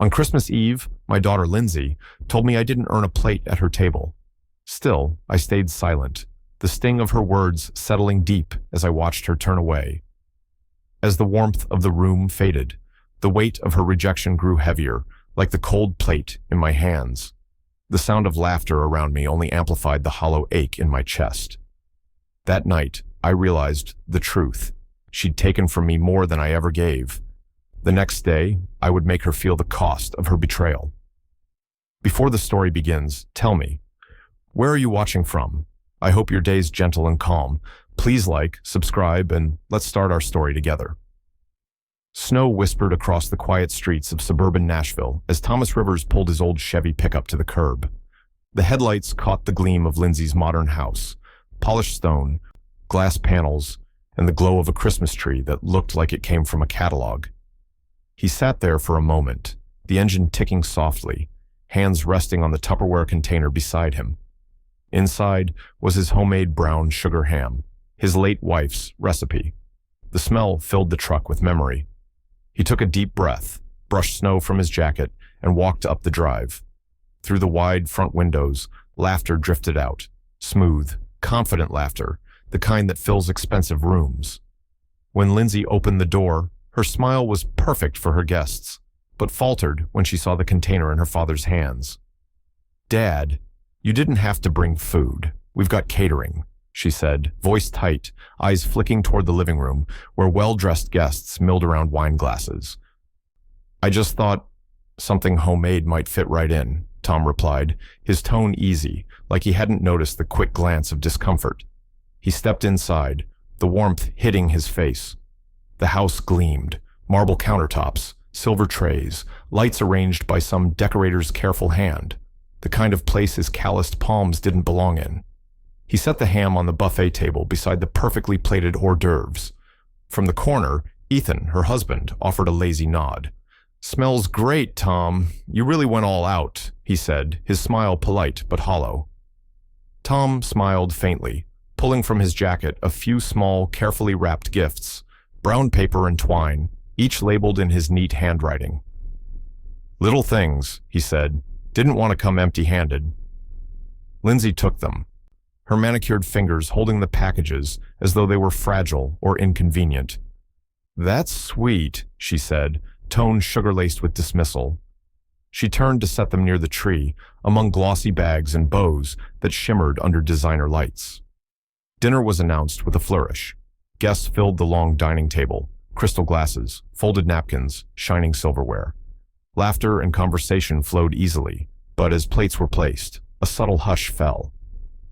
On Christmas Eve, my daughter Lindsay told me I didn't earn a plate at her table. Still, I stayed silent, the sting of her words settling deep as I watched her turn away. As the warmth of the room faded, the weight of her rejection grew heavier, like the cold plate in my hands. The sound of laughter around me only amplified the hollow ache in my chest. That night, I realized the truth. She'd taken from me more than I ever gave. The next day, I would make her feel the cost of her betrayal. Before the story begins, tell me, where are you watching from? I hope your day's gentle and calm. Please like, subscribe, and let's start our story together. Snow whispered across the quiet streets of suburban Nashville as Thomas Rivers pulled his old Chevy pickup to the curb. The headlights caught the gleam of Lindsay's modern house, polished stone, glass panels, and the glow of a Christmas tree that looked like it came from a catalog. He sat there for a moment, the engine ticking softly, hands resting on the Tupperware container beside him. Inside was his homemade brown sugar ham, his late wife's recipe. The smell filled the truck with memory. He took a deep breath, brushed snow from his jacket, and walked up the drive. Through the wide front windows, laughter drifted out, smooth, confident laughter, the kind that fills expensive rooms. When Lindsay opened the door, her smile was perfect for her guests, but faltered when she saw the container in her father's hands. "Dad, you didn't have to bring food. We've got catering," she said, voice tight, eyes flicking toward the living room, where well-dressed guests milled around wine glasses. "I just thought something homemade might fit right in," Tom replied, his tone easy, like he hadn't noticed the quick glance of discomfort. He stepped inside, the warmth hitting his face. The house gleamed, marble countertops, silver trays, lights arranged by some decorator's careful hand, the kind of place his calloused palms didn't belong in. He set the ham on the buffet table beside the perfectly plated hors d'oeuvres. From the corner, Ethan, her husband, offered a lazy nod. "Smells great, Tom. You really went all out," he said, his smile polite but hollow. Tom smiled faintly, pulling from his jacket a few small, carefully wrapped gifts, brown paper and twine, each labeled in his neat handwriting. "Little things," he said. "Didn't want to come empty-handed." Lindsay took them, her manicured fingers holding the packages as though they were fragile or inconvenient. "That's sweet," she said, tone sugar-laced with dismissal. She turned to set them near the tree, among glossy bags and bows that shimmered under designer lights. Dinner was announced with a flourish. Guests filled the long dining table, crystal glasses, folded napkins, shining silverware. Laughter and conversation flowed easily, but as plates were placed, a subtle hush fell.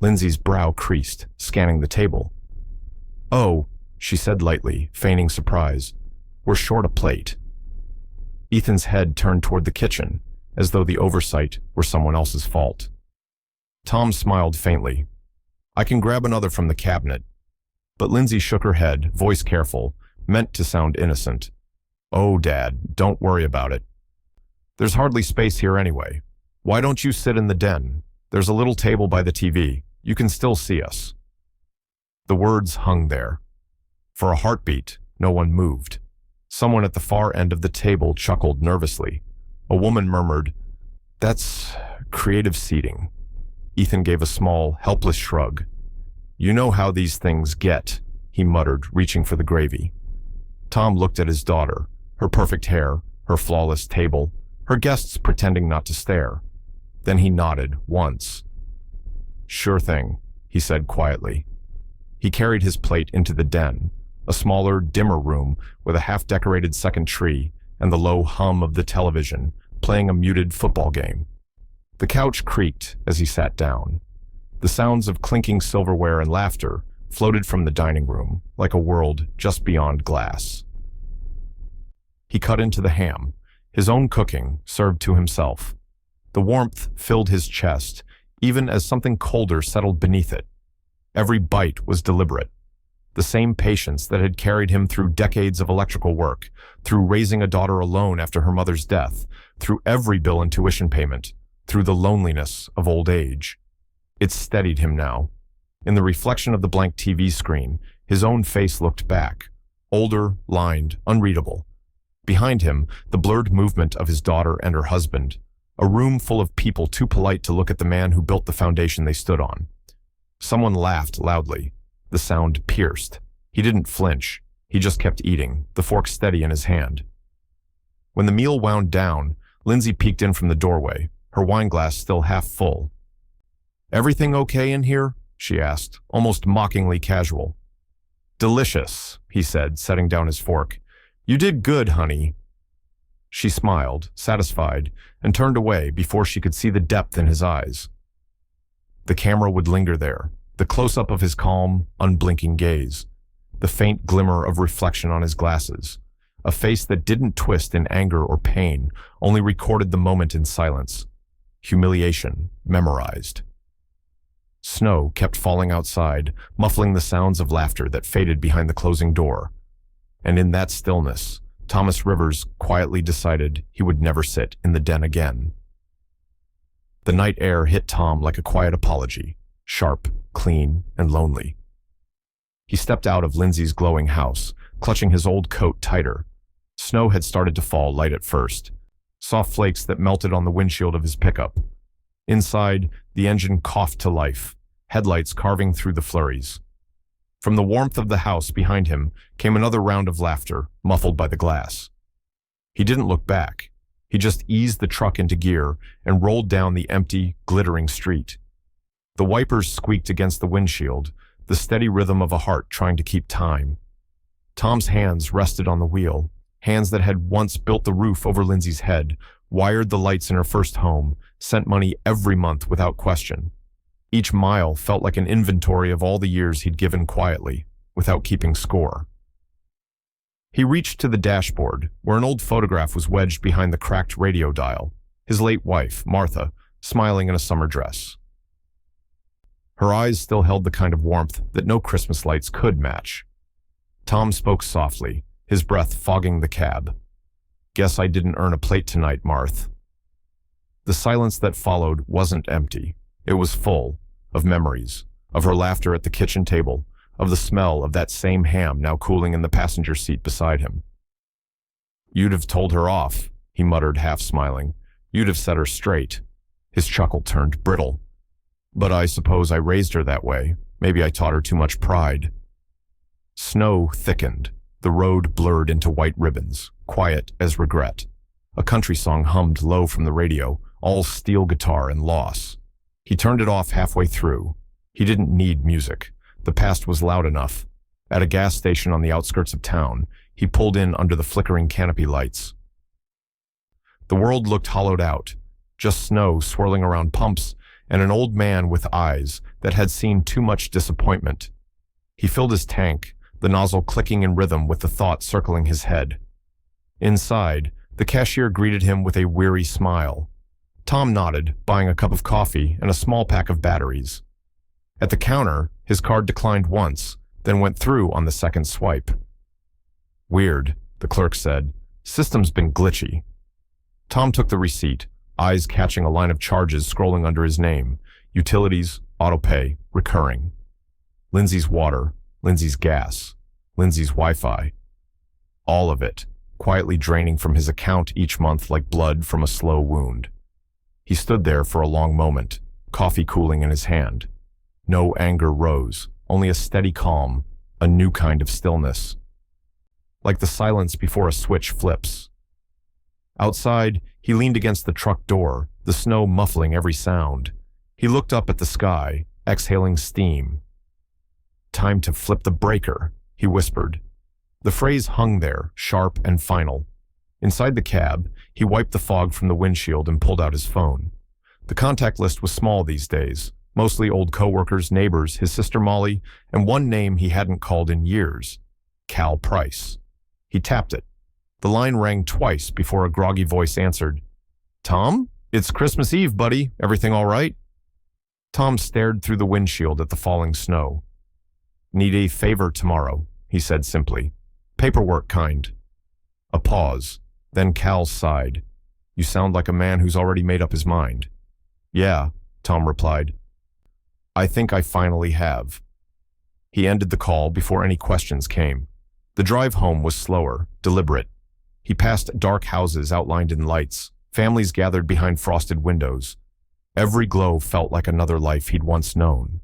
Lindsay's brow creased, scanning the table. "Oh," she said lightly, feigning surprise. "We're short a plate." Ethan's head turned toward the kitchen, as though the oversight were someone else's fault. Tom smiled faintly. "I can grab another from the cabinet." But Lindsay shook her head, voice careful, meant to sound innocent. "Oh, Dad, don't worry about it. There's hardly space here anyway. Why don't you sit in the den? There's a little table by the TV. You can still see us." The words hung there. For a heartbeat, no one moved. Someone at the far end of the table chuckled nervously. A woman murmured, "That's creative seating." Ethan gave a small, helpless shrug. "You know how these things get," he muttered, reaching for the gravy. Tom looked at his daughter, her perfect hair, her flawless table, her guests pretending not to stare. Then he nodded once. "Sure thing," he said quietly. He carried his plate into the den, a smaller, dimmer room with a half-decorated second tree and the low hum of the television playing a muted football game. The couch creaked as he sat down. The sounds of clinking silverware and laughter floated from the dining room like a world just beyond glass. He cut into the ham, his own cooking, served to himself. The warmth filled his chest, even as something colder settled beneath it. Every bite was deliberate. The same patience that had carried him through decades of electrical work, through raising a daughter alone after her mother's death, through every bill and tuition payment, through the loneliness of old age. It steadied him now. In the reflection of the blank TV screen, his own face looked back, older, lined, unreadable. Behind him, the blurred movement of his daughter and her husband, a room full of people too polite to look at the man who built the foundation they stood on. Someone laughed loudly. The sound pierced. He didn't flinch. He just kept eating, the fork steady in his hand. When the meal wound down, Lindsay peeked in from the doorway, her wine glass still half full. "Everything okay in here?" she asked, almost mockingly casual. "Delicious," he said, setting down his fork. "You did good, honey." She smiled, satisfied, and turned away before she could see the depth in his eyes. The camera would linger there, the close-up of his calm, unblinking gaze, the faint glimmer of reflection on his glasses, a face that didn't twist in anger or pain, only recorded the moment in silence. Humiliation, memorized. Snow kept falling outside, muffling the sounds of laughter that faded behind the closing door. And in that stillness, Thomas Rivers quietly decided he would never sit in the den again. The night air hit Tom like a quiet apology, sharp, clean, and lonely. He stepped out of Lindsay's glowing house, clutching his old coat tighter. Snow had started to fall light at first, soft flakes that melted on the windshield of his pickup. Inside, the engine coughed to life, headlights carving through the flurries. From the warmth of the house behind him came another round of laughter, muffled by the glass. He didn't look back. He just eased the truck into gear and rolled down the empty, glittering street. The wipers squeaked against the windshield, the steady rhythm of a heart trying to keep time. Tom's hands rested on the wheel, hands that had once built the roof over Lindsay's head, wired the lights in her first home, sent money every month without question. Each mile felt like an inventory of all the years he'd given quietly, without keeping score. He reached to the dashboard, where an old photograph was wedged behind the cracked radio dial, his late wife, Martha, smiling in a summer dress. Her eyes still held the kind of warmth that no Christmas lights could match. Tom spoke softly, his breath fogging the cab. "Guess I didn't earn a plate tonight, Marth." The silence that followed wasn't empty. It was full of memories, of her laughter at the kitchen table, of the smell of that same ham now cooling in the passenger seat beside him. "You'd have told her off," he muttered, half smiling. "You'd have set her straight." His chuckle turned brittle. "But I suppose I raised her that way. Maybe I taught her too much pride." Snow thickened. The road blurred into white ribbons, quiet as regret. A country song hummed low from the radio, all steel guitar and loss. He turned it off halfway through. He didn't need music. The past was loud enough. At a gas station on the outskirts of town, he pulled in under the flickering canopy lights. The world looked hollowed out, just snow swirling around pumps and an old man with eyes that had seen too much disappointment. He filled his tank, the nozzle clicking in rhythm with the thought circling his head. Inside, the cashier greeted him with a weary smile. Tom nodded, buying a cup of coffee and a small pack of batteries. At the counter, his card declined once, then went through on the second swipe. "Weird," the clerk said. "System's been glitchy." Tom took the receipt, eyes catching a line of charges scrolling under his name. Utilities, autopay, recurring. Lindsay's water, Lindsay's gas, Lindsay's Wi-Fi. All of it, quietly draining from his account each month like blood from a slow wound. He stood there for a long moment, coffee cooling in his hand. No anger rose, only a steady calm, a new kind of stillness. Like the silence before a switch flips. Outside, he leaned against the truck door, the snow muffling every sound. He looked up at the sky, exhaling steam. "Time to flip the breaker," he whispered. The phrase hung there, sharp and final. Inside the cab, he wiped the fog from the windshield and pulled out his phone. The contact list was small these days, mostly old coworkers, neighbors, his sister Molly, and one name he hadn't called in years, Cal Price. He tapped it. The line rang twice before a groggy voice answered. "Tom? It's Christmas Eve, buddy. Everything all right?" Tom stared through the windshield at the falling snow. "Need a favor tomorrow," he said simply. "Paperwork kind." A pause. Then Cal sighed. "You sound like a man who's already made up his mind." "Yeah," Tom replied. "I think I finally have." He ended the call before any questions came. The drive home was slower, deliberate. He passed dark houses outlined in lights, families gathered behind frosted windows. Every glow felt like another life he'd once known.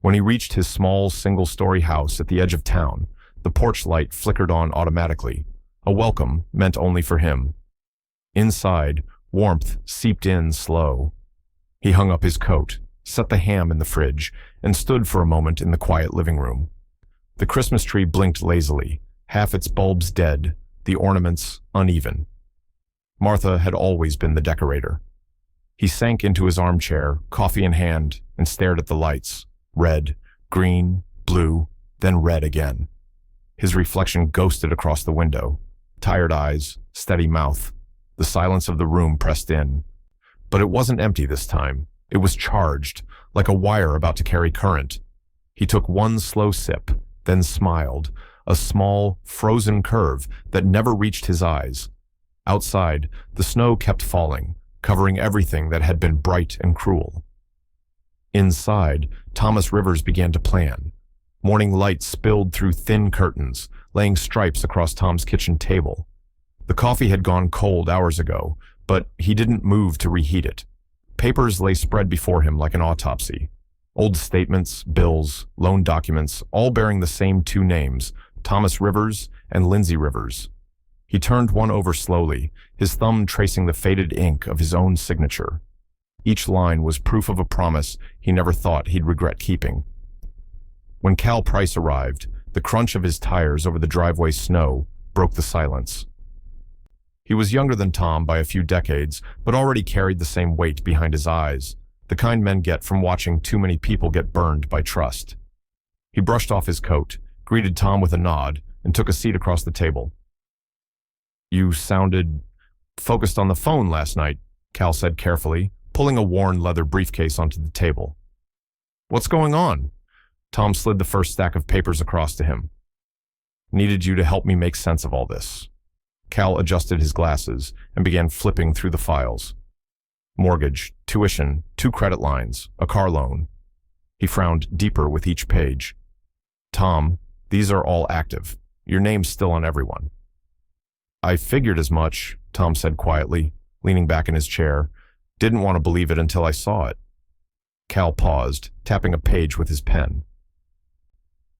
When he reached his small, single-story house at the edge of town, the porch light flickered on automatically, a welcome meant only for him. Inside, warmth seeped in slow. He hung up his coat, set the ham in the fridge, and stood for a moment in the quiet living room. The Christmas tree blinked lazily, half its bulbs dead, the ornaments uneven. Martha had always been the decorator. He sank into his armchair, coffee in hand, and stared at the lights. Red, green, blue, then red again. His reflection ghosted across the window. Tired eyes, steady mouth. The silence of the room pressed in. But it wasn't empty this time. It was charged, like a wire about to carry current. He took one slow sip, then smiled, a small, frozen curve that never reached his eyes. Outside, the snow kept falling, covering everything that had been bright and cruel. Inside, Thomas Rivers began to plan. Morning light spilled through thin curtains, laying stripes across Tom's kitchen table. The coffee had gone cold hours ago, but he didn't move to reheat it. Papers lay spread before him like an autopsy. Old statements, bills, loan documents, all bearing the same two names, Thomas Rivers and Lindsay Rivers. He turned one over slowly, his thumb tracing the faded ink of his own signature. Each line was proof of a promise he never thought he'd regret keeping. When Cal Price arrived, the crunch of his tires over the driveway snow broke the silence. He was younger than Tom by a few decades, but already carried the same weight behind his eyes, the kind men get from watching too many people get burned by trust. He brushed off his coat, greeted Tom with a nod, and took a seat across the table. "You sounded focused on the phone last night," Cal said carefully, pulling a worn leather briefcase onto the table. "What's going on?" Tom slid the first stack of papers across to him. "Needed you to help me make sense of all this." Cal adjusted his glasses and began flipping through the files. Mortgage, tuition, 2 credit lines, a car loan. He frowned deeper with each page. "Tom, these are all active. Your name's still on everyone." "I figured as much," Tom said quietly, leaning back in his chair. "Didn't want to believe it until I saw it." Cal paused, tapping a page with his pen.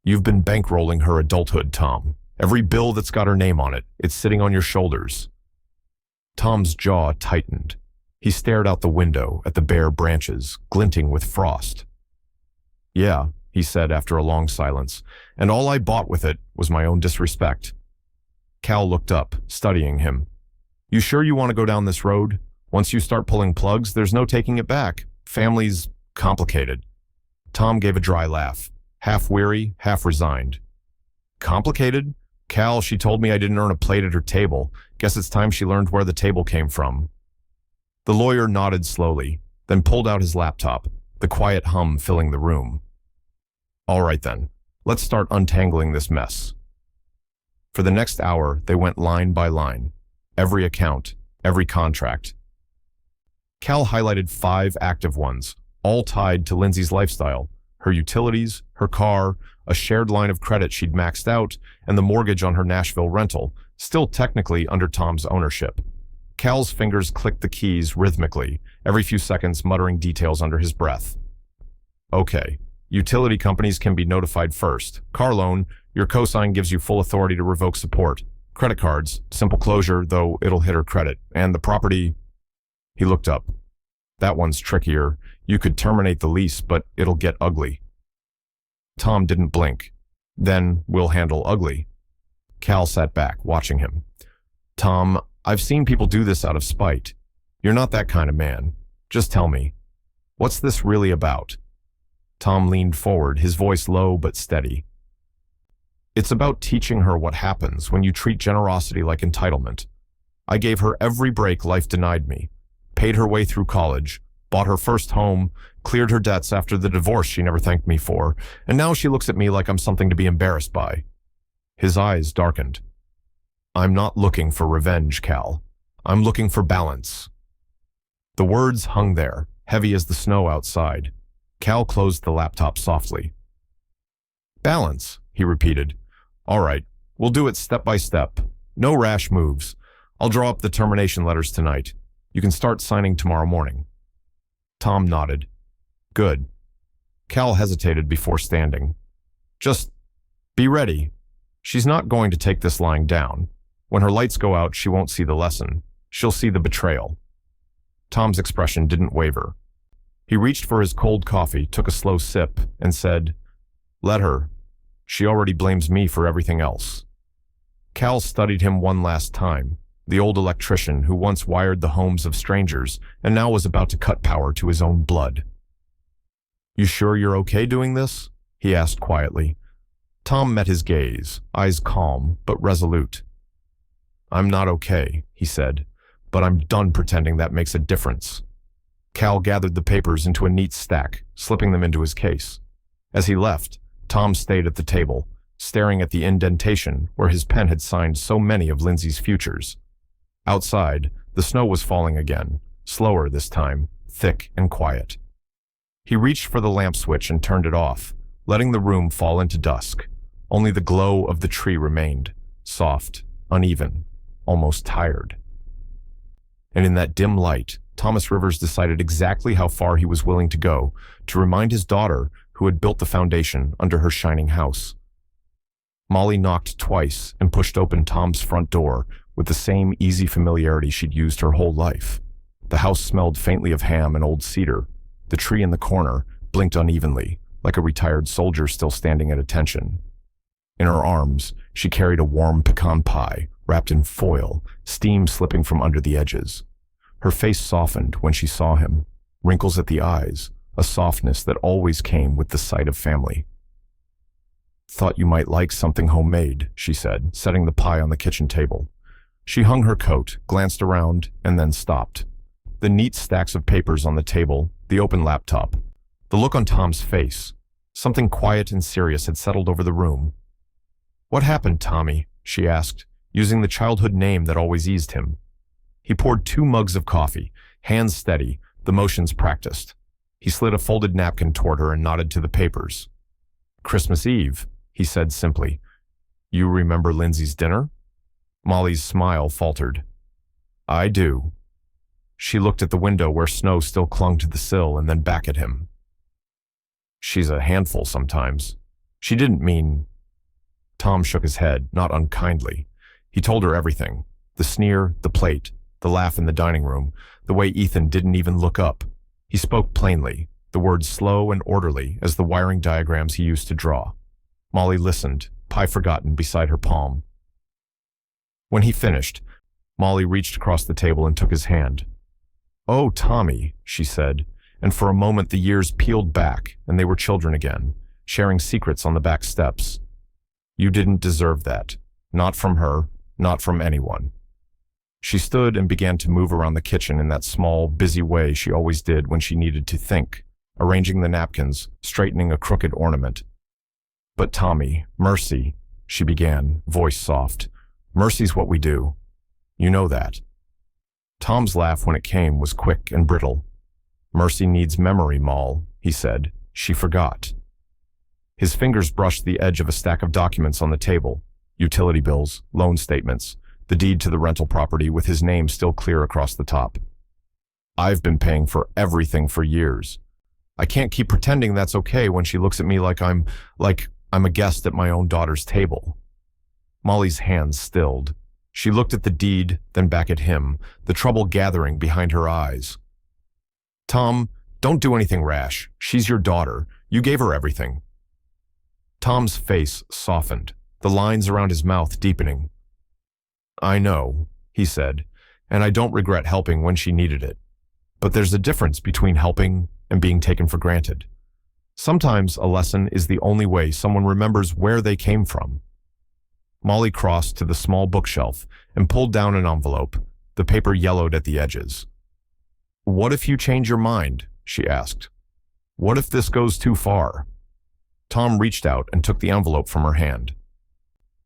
"You've been bankrolling her adulthood, Tom. Every bill that's got her name on it, it's sitting on your shoulders." Tom's jaw tightened. He stared out the window at the bare branches, glinting with frost. "Yeah," he said after a long silence, "and all I bought with it was my own disrespect." Cal looked up, studying him. "You sure you want to go down this road? Once you start pulling plugs, there's no taking it back. Family's complicated." Tom gave a dry laugh, half weary, half resigned. "Complicated? Cal, she told me I didn't earn a plate at her table. Guess it's time she learned where the table came from." The lawyer nodded slowly, then pulled out his laptop, the quiet hum filling the room. "All right then, let's start untangling this mess." For the next hour, they went line by line, every account, every contract. Cal highlighted 5 active ones, all tied to Lindsay's lifestyle, her utilities, her car, a shared line of credit she'd maxed out, and the mortgage on her Nashville rental, still technically under Tom's ownership. Cal's fingers clicked the keys rhythmically, every few seconds muttering details under his breath. "Okay, utility companies can be notified first. Car loan, your cosign gives you full authority to revoke support. Credit cards, simple closure, though it'll hit her credit. And the property..." He looked up. "That one's trickier. You could terminate the lease, but it'll get ugly." Tom didn't blink. "Then we'll handle ugly." Cal sat back, watching him. "Tom, I've seen people do this out of spite. You're not that kind of man. Just tell me, what's this really about?" Tom leaned forward, his voice low but steady. "It's about teaching her what happens when you treat generosity like entitlement. I gave her every break life denied me, paid her way through college, bought her first home, cleared her debts after the divorce she never thanked me for, and now she looks at me like I'm something to be embarrassed by." His eyes darkened. "I'm not looking for revenge, Cal. I'm looking for balance." The words hung there, heavy as the snow outside. Cal closed the laptop softly. "Balance," he repeated. "All right, we'll do it step by step. No rash moves. I'll draw up the termination letters tonight. You can start signing tomorrow morning. Tom nodded. Good. Cal hesitated before standing. Just be ready. She's not going to take this lying down. When her lights go out, she won't see the lesson. She'll see the betrayal. Tom's expression didn't waver. He reached for his cold coffee, took a slow sip, and said, Let her. She already blames me for everything else. Cal studied him one last time, the old electrician who once wired the homes of strangers and now was about to cut power to his own blood. You sure you're okay doing this? He asked quietly. Tom met his gaze, eyes calm but resolute. I'm not okay, he said, but I'm done pretending that makes a difference. Cal gathered the papers into a neat stack, slipping them into his case. As he left, Tom stayed at the table, staring at the indentation where his pen had signed so many of Lindsay's futures. Outside, the snow was falling again, slower this time, thick and quiet. He reached for the lamp switch and turned it off, letting the room fall into dusk. Only the glow of the tree remained, soft, uneven, almost tired. And in that dim light, Thomas Rivers decided exactly how far he was willing to go to remind his daughter who had built the foundation under her shining house. Molly knocked twice and pushed open Tom's front door with the same easy familiarity she'd used her whole life. The house smelled faintly of ham and old cedar. The tree in the corner blinked unevenly, like a retired soldier still standing at attention. In her arms, she carried a warm pecan pie, wrapped in foil, steam slipping from under the edges. Her face softened when she saw him, wrinkles at the eyes, a softness that always came with the sight of family. Thought you might like something homemade, she said, setting the pie on the kitchen table. She hung her coat, glanced around, and then stopped. The neat stacks of papers on the table, the open laptop, the look on Tom's face. Something quiet and serious had settled over the room. What happened, Tommy? She asked, using the childhood name that always eased him. He poured 2 mugs of coffee, hands steady, the motions practiced. He slid a folded napkin toward her and nodded to the papers. Christmas Eve, he said simply. You remember Lindsay's dinner? Molly's smile faltered. I do. She looked at the window where snow still clung to the sill and then back at him. She's a handful sometimes. She didn't mean... Tom shook his head, not unkindly. He told her everything. The sneer, the plate, the laugh in the dining room, the way Ethan didn't even look up. He spoke plainly, the words slow and orderly as the wiring diagrams he used to draw. Molly listened, pie forgotten beside her palm. When he finished, Molly reached across the table and took his hand. Oh, Tommy, she said, and for a moment the years peeled back and they were children again, sharing secrets on the back steps. You didn't deserve that. Not from her, not from anyone. She stood and began to move around the kitchen in that small, busy way she always did when she needed to think, arranging the napkins, straightening a crooked ornament. But Tommy, mercy, she began, voice soft. Mercy's what we do. You know that. Tom's laugh when it came was quick and brittle. Mercy needs memory, Moll, he said. She forgot. His fingers brushed the edge of a stack of documents on the table, utility bills, loan statements, the deed to the rental property with his name still clear across the top. I've been paying for everything for years. I can't keep pretending that's okay when she looks at me like I'm a guest at my own daughter's table. Molly's hands stilled. She looked at the deed, then back at him, the trouble gathering behind her eyes. Tom, don't do anything rash. She's your daughter. You gave her everything. Tom's face softened, the lines around his mouth deepening. I know, he said, and I don't regret helping when she needed it. But there's a difference between helping and being taken for granted. Sometimes a lesson is the only way someone remembers where they came from. Molly crossed to the small bookshelf and pulled down an envelope, the paper yellowed at the edges. What if you change your mind? She asked. What if this goes too far? Tom reached out and took the envelope from her hand.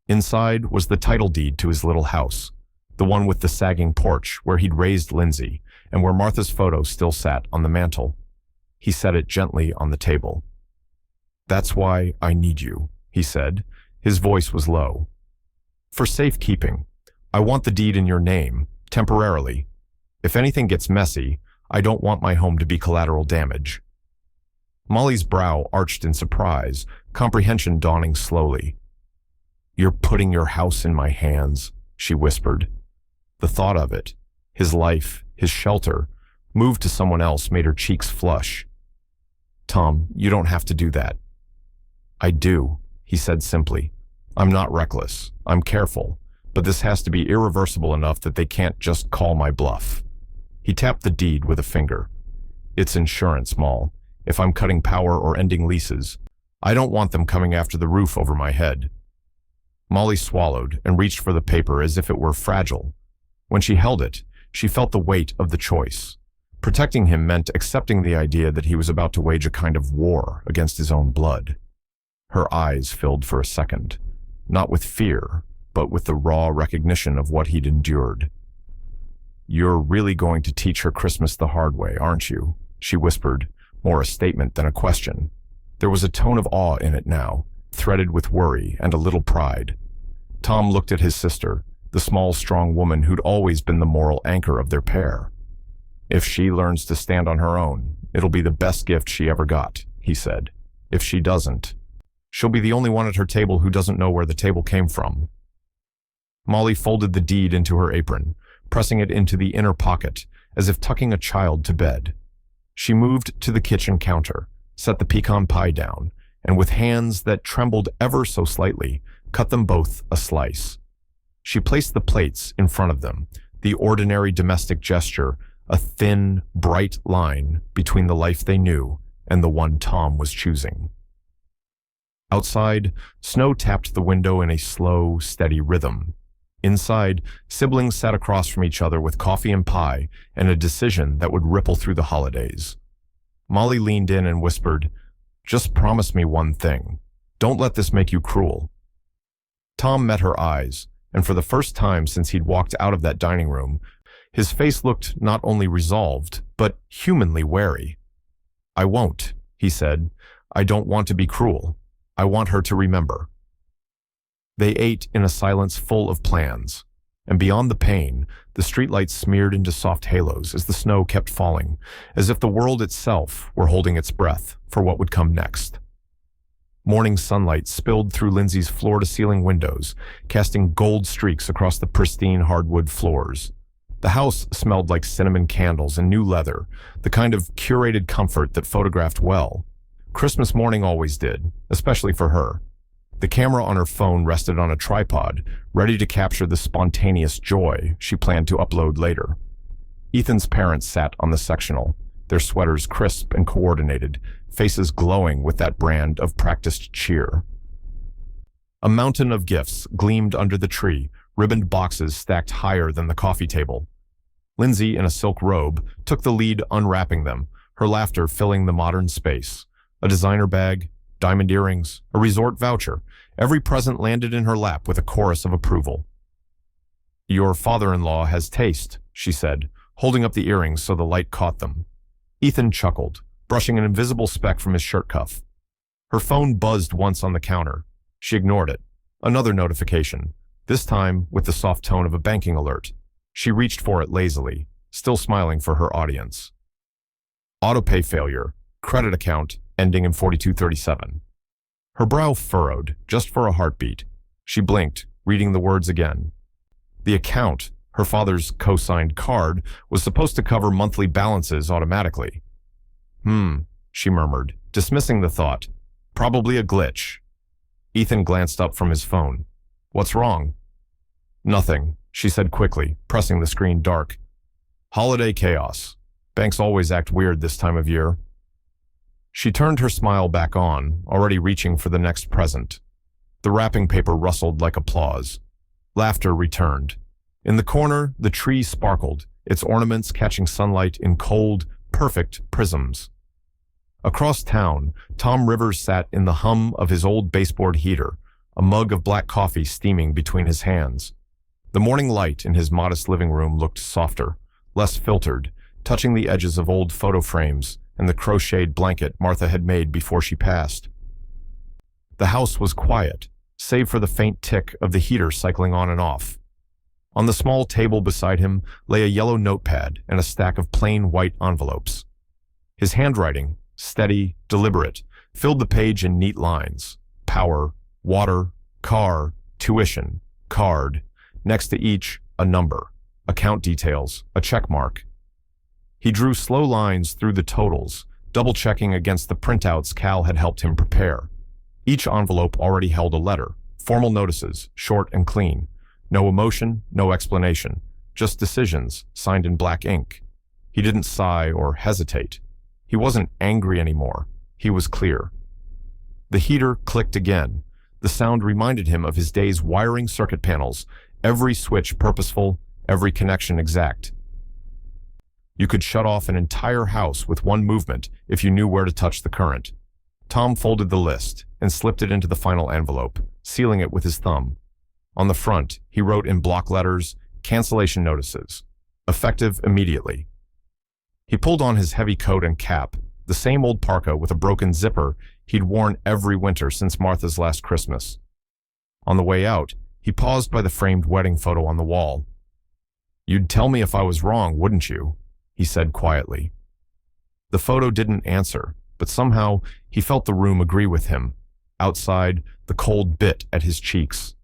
Inside was the title deed to his little house, the one with the sagging porch where he'd raised Lindsay and where Martha's photo still sat on the mantel. He set it gently on the table. That's why I need you, he said. His voice was low. For safekeeping, I want the deed in your name, temporarily. If anything gets messy, I don't want my home to be collateral damage." Molly's brow arched in surprise, comprehension dawning slowly. "You're putting your house in my hands," she whispered. The thought of it, his life, his shelter, moved to someone else made her cheeks flush. "Tom, you don't have to do that." "I do," he said simply. "I'm not reckless. I'm careful. But this has to be irreversible enough that they can't just call my bluff." He tapped the deed with a finger. "It's insurance, Moll. If I'm cutting power or ending leases, I don't want them coming after the roof over my head." Molly swallowed and reached for the paper as if it were fragile. When she held it, she felt the weight of the choice. Protecting him meant accepting the idea that he was about to wage a kind of war against his own blood. Her eyes filled for a second, not with fear, but with the raw recognition of what he'd endured. "You're really going to teach her Christmas the hard way, aren't you?" she whispered, more a statement than a question. There was a tone of awe in it now, threaded with worry and a little pride. Tom looked at his sister, the small, strong woman who'd always been the moral anchor of their pair. "If she learns to stand on her own, it'll be the best gift she ever got," he said. "If she doesn't, she'll be the only one at her table who doesn't know where the table came from." Molly folded the deed into her apron, pressing it into the inner pocket, as if tucking a child to bed. She moved to the kitchen counter, set the pecan pie down, and with hands that trembled ever so slightly, cut them both a slice. She placed the plates in front of them, the ordinary domestic gesture, a thin, bright line between the life they knew and the one Tom was choosing. Outside, snow tapped the window in a slow, steady rhythm. Inside, siblings sat across from each other with coffee and pie and a decision that would ripple through the holidays. Molly leaned in and whispered, "Just promise me one thing. Don't let this make you cruel." Tom met her eyes, and for the first time since he'd walked out of that dining room, his face looked not only resolved, but humanly wary. "I won't," he said. "I don't want to be cruel. I want her to remember." They ate in a silence full of plans, and beyond the pain, the streetlights smeared into soft halos as the snow kept falling, as if the world itself were holding its breath for what would come next. Morning sunlight spilled through Lindsay's floor-to-ceiling windows, casting gold streaks across the pristine hardwood floors. The house smelled like cinnamon candles and new leather, the kind of curated comfort that photographed well. Christmas morning always did, especially for her. The camera on her phone rested on a tripod, ready to capture the spontaneous joy she planned to upload later. Ethan's parents sat on the sectional, their sweaters crisp and coordinated, faces glowing with that brand of practiced cheer. A mountain of gifts gleamed under the tree, ribboned boxes stacked higher than the coffee table. Lindsay, in a silk robe, took the lead unwrapping them, her laughter filling the modern space. A designer bag, diamond earrings, a resort voucher. Every present landed in her lap with a chorus of approval. "Your father-in-law has taste," she said, holding up the earrings so the light caught them. Ethan chuckled, brushing an invisible speck from his shirt cuff. Her phone buzzed once on the counter. She ignored it. Another notification, this time with the soft tone of a banking alert. She reached for it lazily, still smiling for her audience. Autopay failure, credit account ending in 4237. Her brow furrowed, just for a heartbeat. She blinked, reading the words again. The account, her father's co-signed card, was supposed to cover monthly balances automatically. She murmured, dismissing the thought. Probably a glitch. Ethan glanced up from his phone. "What's wrong?" "Nothing," she said quickly, pressing the screen dark. "Holiday chaos. Banks always act weird this time of year." She turned her smile back on, already reaching for the next present. The wrapping paper rustled like applause. Laughter returned. In the corner, the tree sparkled, its ornaments catching sunlight in cold, perfect prisms. Across town, Tom Rivers sat in the hum of his old baseboard heater, a mug of black coffee steaming between his hands. The morning light in his modest living room looked softer, less filtered, touching the edges of old photo frames and the crocheted blanket Martha had made before she passed. The house was quiet, save for the faint tick of the heater cycling on and off. On the small table beside him lay a yellow notepad and a stack of plain white envelopes. His handwriting, steady, deliberate, filled the page in neat lines. Power, water, car, tuition, card. Next to each, a number, account details, a check mark. He drew slow lines through the totals, double-checking against the printouts Cal had helped him prepare. Each envelope already held a letter, formal notices, short and clean. No emotion, no explanation, just decisions signed in black ink. He didn't sigh or hesitate. He wasn't angry anymore. He was clear. The heater clicked again. The sound reminded him of his day's wiring circuit panels, every switch purposeful, every connection exact. You could shut off an entire house with one movement if you knew where to touch the current. Tom folded the list and slipped it into the final envelope, sealing it with his thumb. On the front, he wrote in block letters, cancellation notices, effective immediately. He pulled on his heavy coat and cap, the same old parka with a broken zipper he'd worn every winter since Martha's last Christmas. On the way out, he paused by the framed wedding photo on the wall. "You'd tell me if I was wrong, wouldn't you?" he said quietly. The photo didn't answer, but somehow he felt the room agree with him. Outside, the cold bit at his cheeks.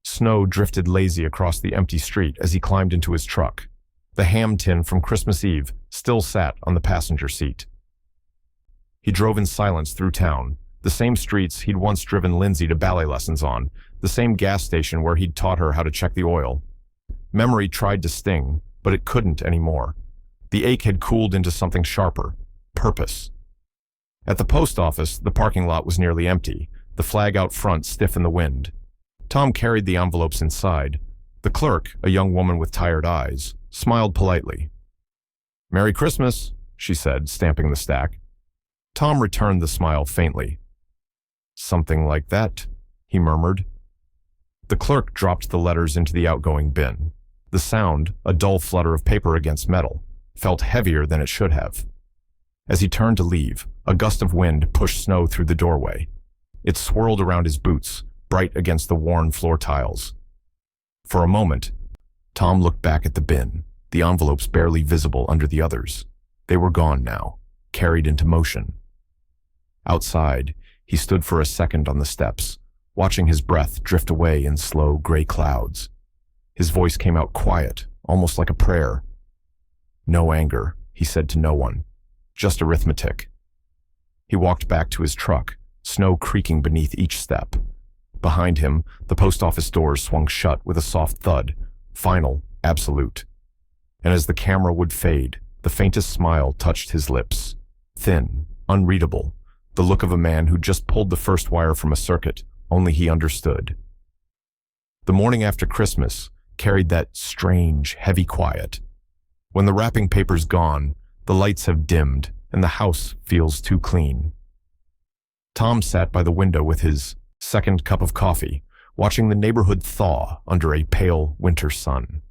Snow drifted lazy across the empty street as he climbed into his truck. The ham tin from Christmas Eve still sat on the passenger seat. He drove in silence through town, the same streets he'd once driven Lindsay to ballet lessons on, the same gas station where he'd taught her how to check the oil. Memory tried to sting, but it couldn't anymore. The ache had cooled into something sharper, purpose. At the post office, the parking lot was nearly empty, the flag out front stiff in the wind. Tom carried the envelopes inside. The clerk, a young woman with tired eyes, smiled politely. "Merry Christmas," she said, stamping the stack. Tom returned the smile faintly. "Something like that," he murmured. The clerk dropped the letters into the outgoing bin. The sound, a dull flutter of paper against metal, felt heavier than it should have. As he turned to leave, a gust of wind pushed snow through the doorway. It swirled around his boots, bright against the worn floor tiles. For a moment, Tom looked back at the bin, the envelopes barely visible under the others. They were gone now, carried into motion. Outside, he stood for a second on the steps, watching his breath drift away in slow gray clouds. His voice came out quiet, almost like a prayer. "No anger," he said to no one, "just arithmetic." He walked back to his truck, snow creaking beneath each step. Behind him, the post office doors swung shut with a soft thud, final, absolute. And as the camera would fade, the faintest smile touched his lips. Thin, unreadable, the look of a man who just pulled the first wire from a circuit, only he understood. The morning after Christmas carried that strange, heavy quiet. When the wrapping paper's gone, the lights have dimmed, and the house feels too clean. Tom sat by the window with his second cup of coffee, watching the neighborhood thaw under a pale winter sun.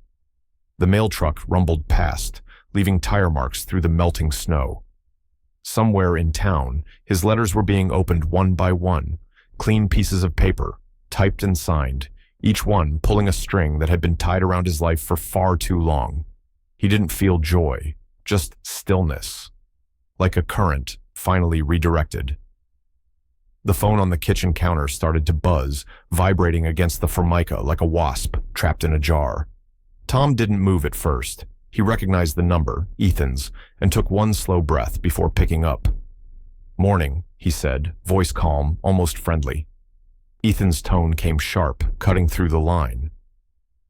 The mail truck rumbled past, leaving tire marks through the melting snow. Somewhere in town, his letters were being opened one by one, clean pieces of paper, typed and signed, each one pulling a string that had been tied around his life for far too long. He didn't feel joy, just stillness, like a current finally redirected. The phone on the kitchen counter started to buzz, vibrating against the formica like a wasp trapped in a jar. Tom didn't move at first. He recognized the number, Ethan's, and took one slow breath before picking up. "Morning," he said, voice calm, almost friendly. Ethan's tone came sharp, cutting through the line.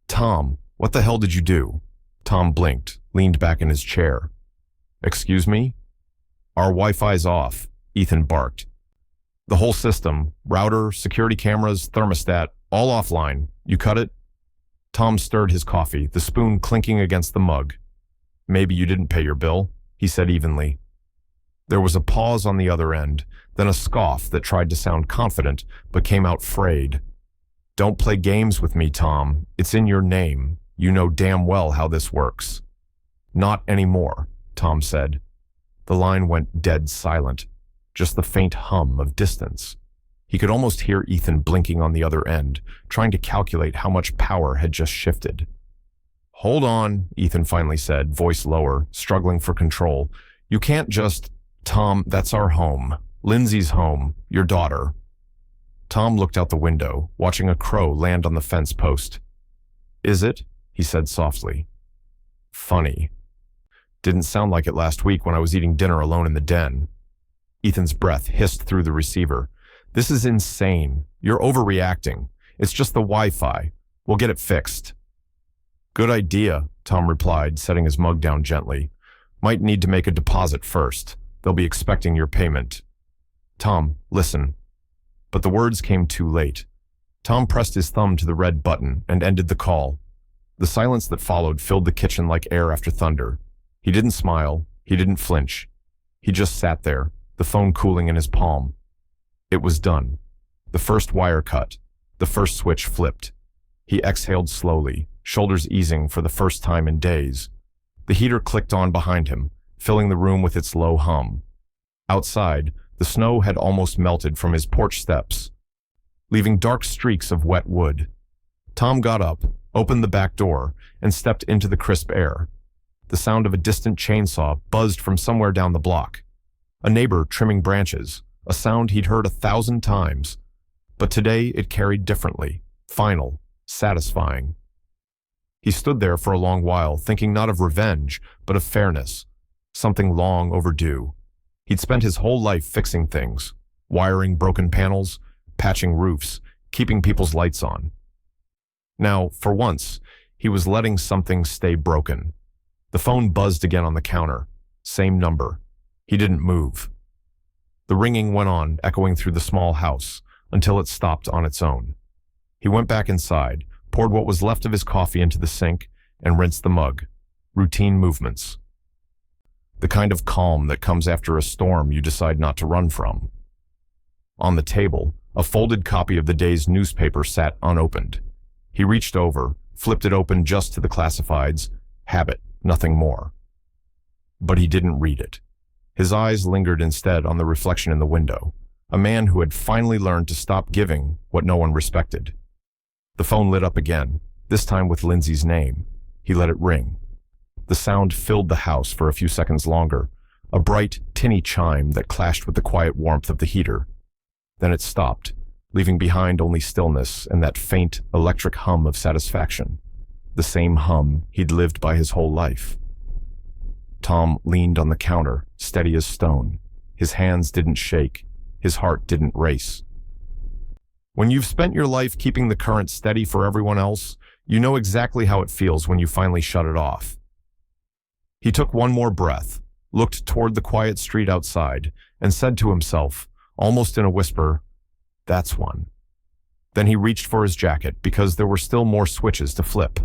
"Tom, what the hell did you do?" Tom blinked, leaned back in his chair. "Excuse me?" "Our Wi-Fi's off," Ethan barked. "The whole system, router, security cameras, thermostat, all offline. You cut it?" Tom stirred his coffee, the spoon clinking against the mug. "Maybe you didn't pay your bill," he said evenly. There was a pause on the other end, then a scoff that tried to sound confident but came out frayed. "Don't play games with me, Tom. It's in your name. You know damn well how this works." "Not anymore," Tom said. The line went dead silent, just the faint hum of distance. He could almost hear Ethan blinking on the other end, trying to calculate how much power had just shifted. Hold on, Ethan finally said, voice lower, struggling for control. You can't just… Tom, that's our home. Lindsay's home. Your daughter. Tom looked out the window, watching a crow land on the fence post. Is it? He said softly. Funny. Didn't sound like it last week when I was eating dinner alone in the den. Ethan's breath hissed through the receiver. This is insane. You're overreacting. It's just the Wi-Fi. We'll get it fixed. Good idea, Tom replied, setting his mug down gently. Might need to make a deposit first. They'll be expecting your payment. Tom, listen. But the words came too late. Tom pressed his thumb to the red button and ended the call. The silence that followed filled the kitchen like air after thunder. He didn't smile. He didn't flinch. He just sat there, the phone cooling in his palm. It was done. The first wire cut. The first switch flipped. He exhaled slowly, shoulders easing for the first time in days. The heater clicked on behind him, filling the room with its low hum. Outside, the snow had almost melted from his porch steps, leaving dark streaks of wet wood. Tom got up, opened the back door, and stepped into the crisp air. The sound of a distant chainsaw buzzed from somewhere down the block. A neighbor trimming branches, a sound he'd heard 1,000 times. But today it carried differently, final, satisfying. He stood there for a long while, thinking not of revenge, but of fairness, something long overdue. He'd spent his whole life fixing things, wiring broken panels, patching roofs, keeping people's lights on. Now, for once, he was letting something stay broken. The phone buzzed again on the counter. Same number. He didn't move. The ringing went on, echoing through the small house, until it stopped on its own. He went back inside, poured what was left of his coffee into the sink, and rinsed the mug. Routine movements. The kind of calm that comes after a storm you decide not to run from. On the table, a folded copy of the day's newspaper sat unopened. He reached over, flipped it open just to the classifieds. Habit, nothing more. But he didn't read it. His eyes lingered instead on the reflection in the window, a man who had finally learned to stop giving what no one respected. The phone lit up again, this time with Lindsay's name. He let it ring. The sound filled the house for a few seconds longer, a bright, tinny chime that clashed with the quiet warmth of the heater. Then it stopped, leaving behind only stillness and that faint, electric hum of satisfaction, the same hum he'd lived by his whole life. Tom leaned on the counter, steady as stone. His hands didn't shake. His heart didn't race. When you've spent your life keeping the current steady for everyone else, you know exactly how it feels when you finally shut it off. He took one more breath, looked toward the quiet street outside, and said to himself, almost in a whisper, "That's one." Then he reached for his jacket because there were still more switches to flip.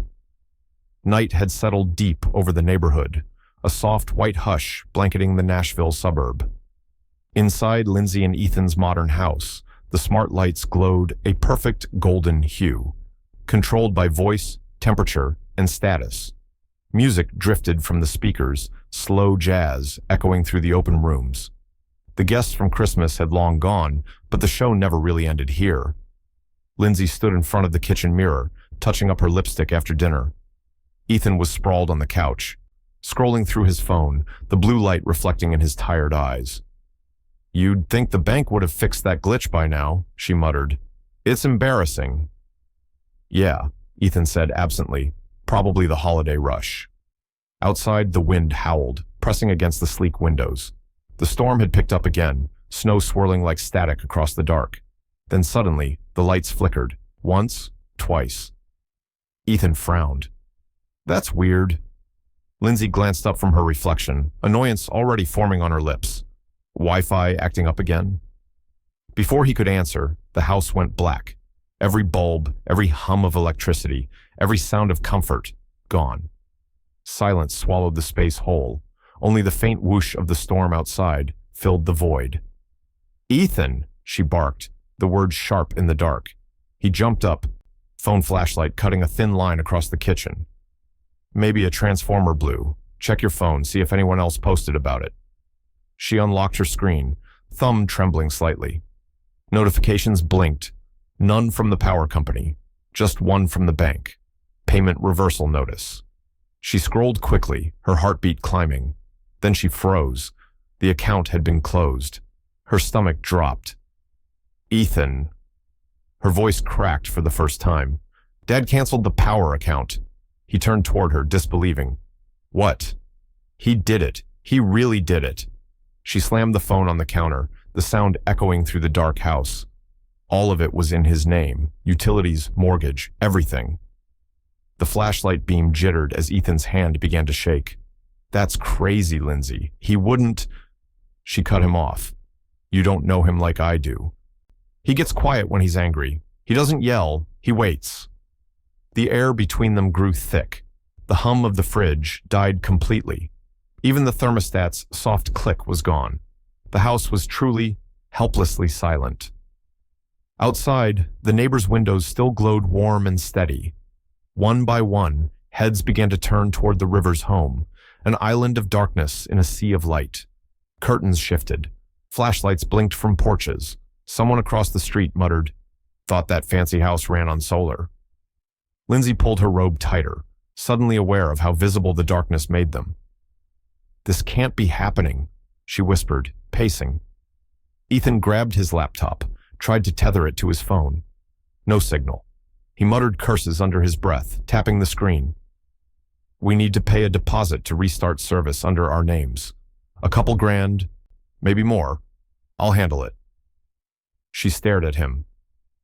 Night had settled deep over the neighborhood, a soft white hush blanketing the Nashville suburb. Inside Lindsay and Ethan's modern house, the smart lights glowed a perfect golden hue, controlled by voice, temperature, and status. Music drifted from the speakers, slow jazz echoing through the open rooms. The guests from Christmas had long gone, but the show never really ended here. Lindsay stood in front of the kitchen mirror, touching up her lipstick after dinner. Ethan was sprawled on the couch, scrolling through his phone, the blue light reflecting in his tired eyes. "You'd think the bank would have fixed that glitch by now," she muttered. "It's embarrassing." "Yeah," Ethan said absently, "probably the holiday rush." Outside, the wind howled, pressing against the sleek windows. The storm had picked up again, snow swirling like static across the dark. Then suddenly, the lights flickered, once, twice. Ethan frowned. "That's weird." Lindsay glanced up from her reflection, annoyance already forming on her lips. Wi-Fi acting up again? Before he could answer, the house went black. Every bulb, every hum of electricity, every sound of comfort, gone. Silence swallowed the space whole. Only the faint whoosh of the storm outside filled the void. "Ethan!" she barked, the word sharp in the dark. He jumped up, phone flashlight cutting a thin line across the kitchen. "Maybe a transformer blew. Check your phone, see if anyone else posted about it." She unlocked her screen, thumb trembling slightly. Notifications blinked. None from the power company, just one from the bank. Payment reversal notice. She scrolled quickly, her heartbeat climbing. Then she froze. The account had been closed. Her stomach dropped. Ethan. Her voice cracked for the first time. Dad canceled the power account. He turned toward her, disbelieving. What? He did it. He really did it. She slammed the phone on the counter, the sound echoing through the dark house. All of it was in his name. Utilities, mortgage, everything. The flashlight beam jittered as Ethan's hand began to shake. That's crazy, Lindsay. He wouldn't... She cut him off. You don't know him like I do. He gets quiet when he's angry. He doesn't yell. He waits. The air between them grew thick. The hum of the fridge died completely. Even the thermostat's soft click was gone. The house was truly, helplessly silent. Outside, the neighbors' windows still glowed warm and steady. One by one, heads began to turn toward the river's home, an island of darkness in a sea of light. Curtains shifted. Flashlights blinked from porches. Someone across the street muttered, "Thought that fancy house ran on solar." Lindsay pulled her robe tighter, suddenly aware of how visible the darkness made them. "This can't be happening," she whispered, pacing. Ethan grabbed his laptop, tried to tether it to his phone. No signal. He muttered curses under his breath, tapping the screen. "We need to pay a deposit to restart service under our names. A couple grand, maybe more. I'll handle it." She stared at him.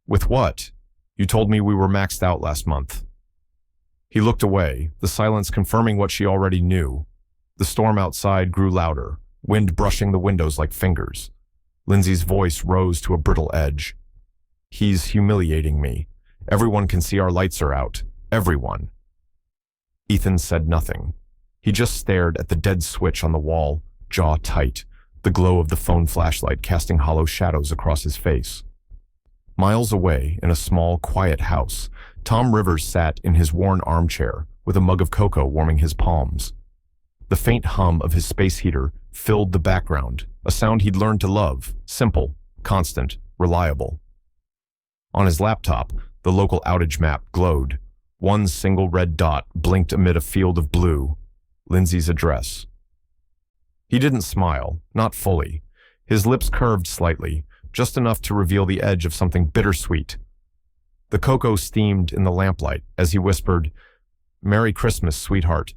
"With what? You told me we were maxed out last month." He looked away, the silence confirming what she already knew. The storm outside grew louder, wind brushing the windows like fingers. Lindsay's voice rose to a brittle edge. "He's humiliating me. Everyone can see our lights are out. Everyone." Ethan said nothing. He just stared at the dead switch on the wall, jaw tight, the glow of the phone flashlight casting hollow shadows across his face. Miles away, in a small, quiet house, Tom Rivers sat in his worn armchair with a mug of cocoa warming his palms. The faint hum of his space heater filled the background, a sound he'd learned to love, simple, constant, reliable. On his laptop, the local outage map glowed. One single red dot blinked amid a field of blue. Lindsay's address. He didn't smile, not fully. His lips curved slightly, just enough to reveal the edge of something bittersweet. The cocoa steamed in the lamplight as he whispered, "Merry Christmas, sweetheart."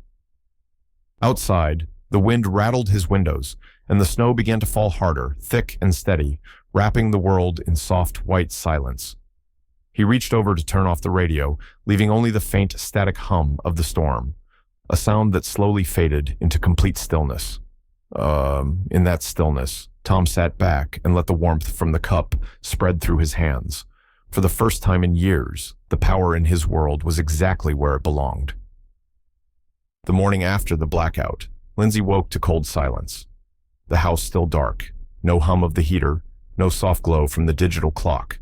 Outside, the wind rattled his windows, and the snow began to fall harder, thick and steady, wrapping the world in soft white silence. He reached over to turn off the radio, leaving only the faint static hum of the storm, a sound that slowly faded into complete stillness. In that stillness, Tom sat back and let the warmth from the cup spread through his hands. For the first time in years, the power in his world was exactly where it belonged. The morning after the blackout, Lindsay woke to cold silence. The house still dark, no hum of the heater, no soft glow from the digital clock.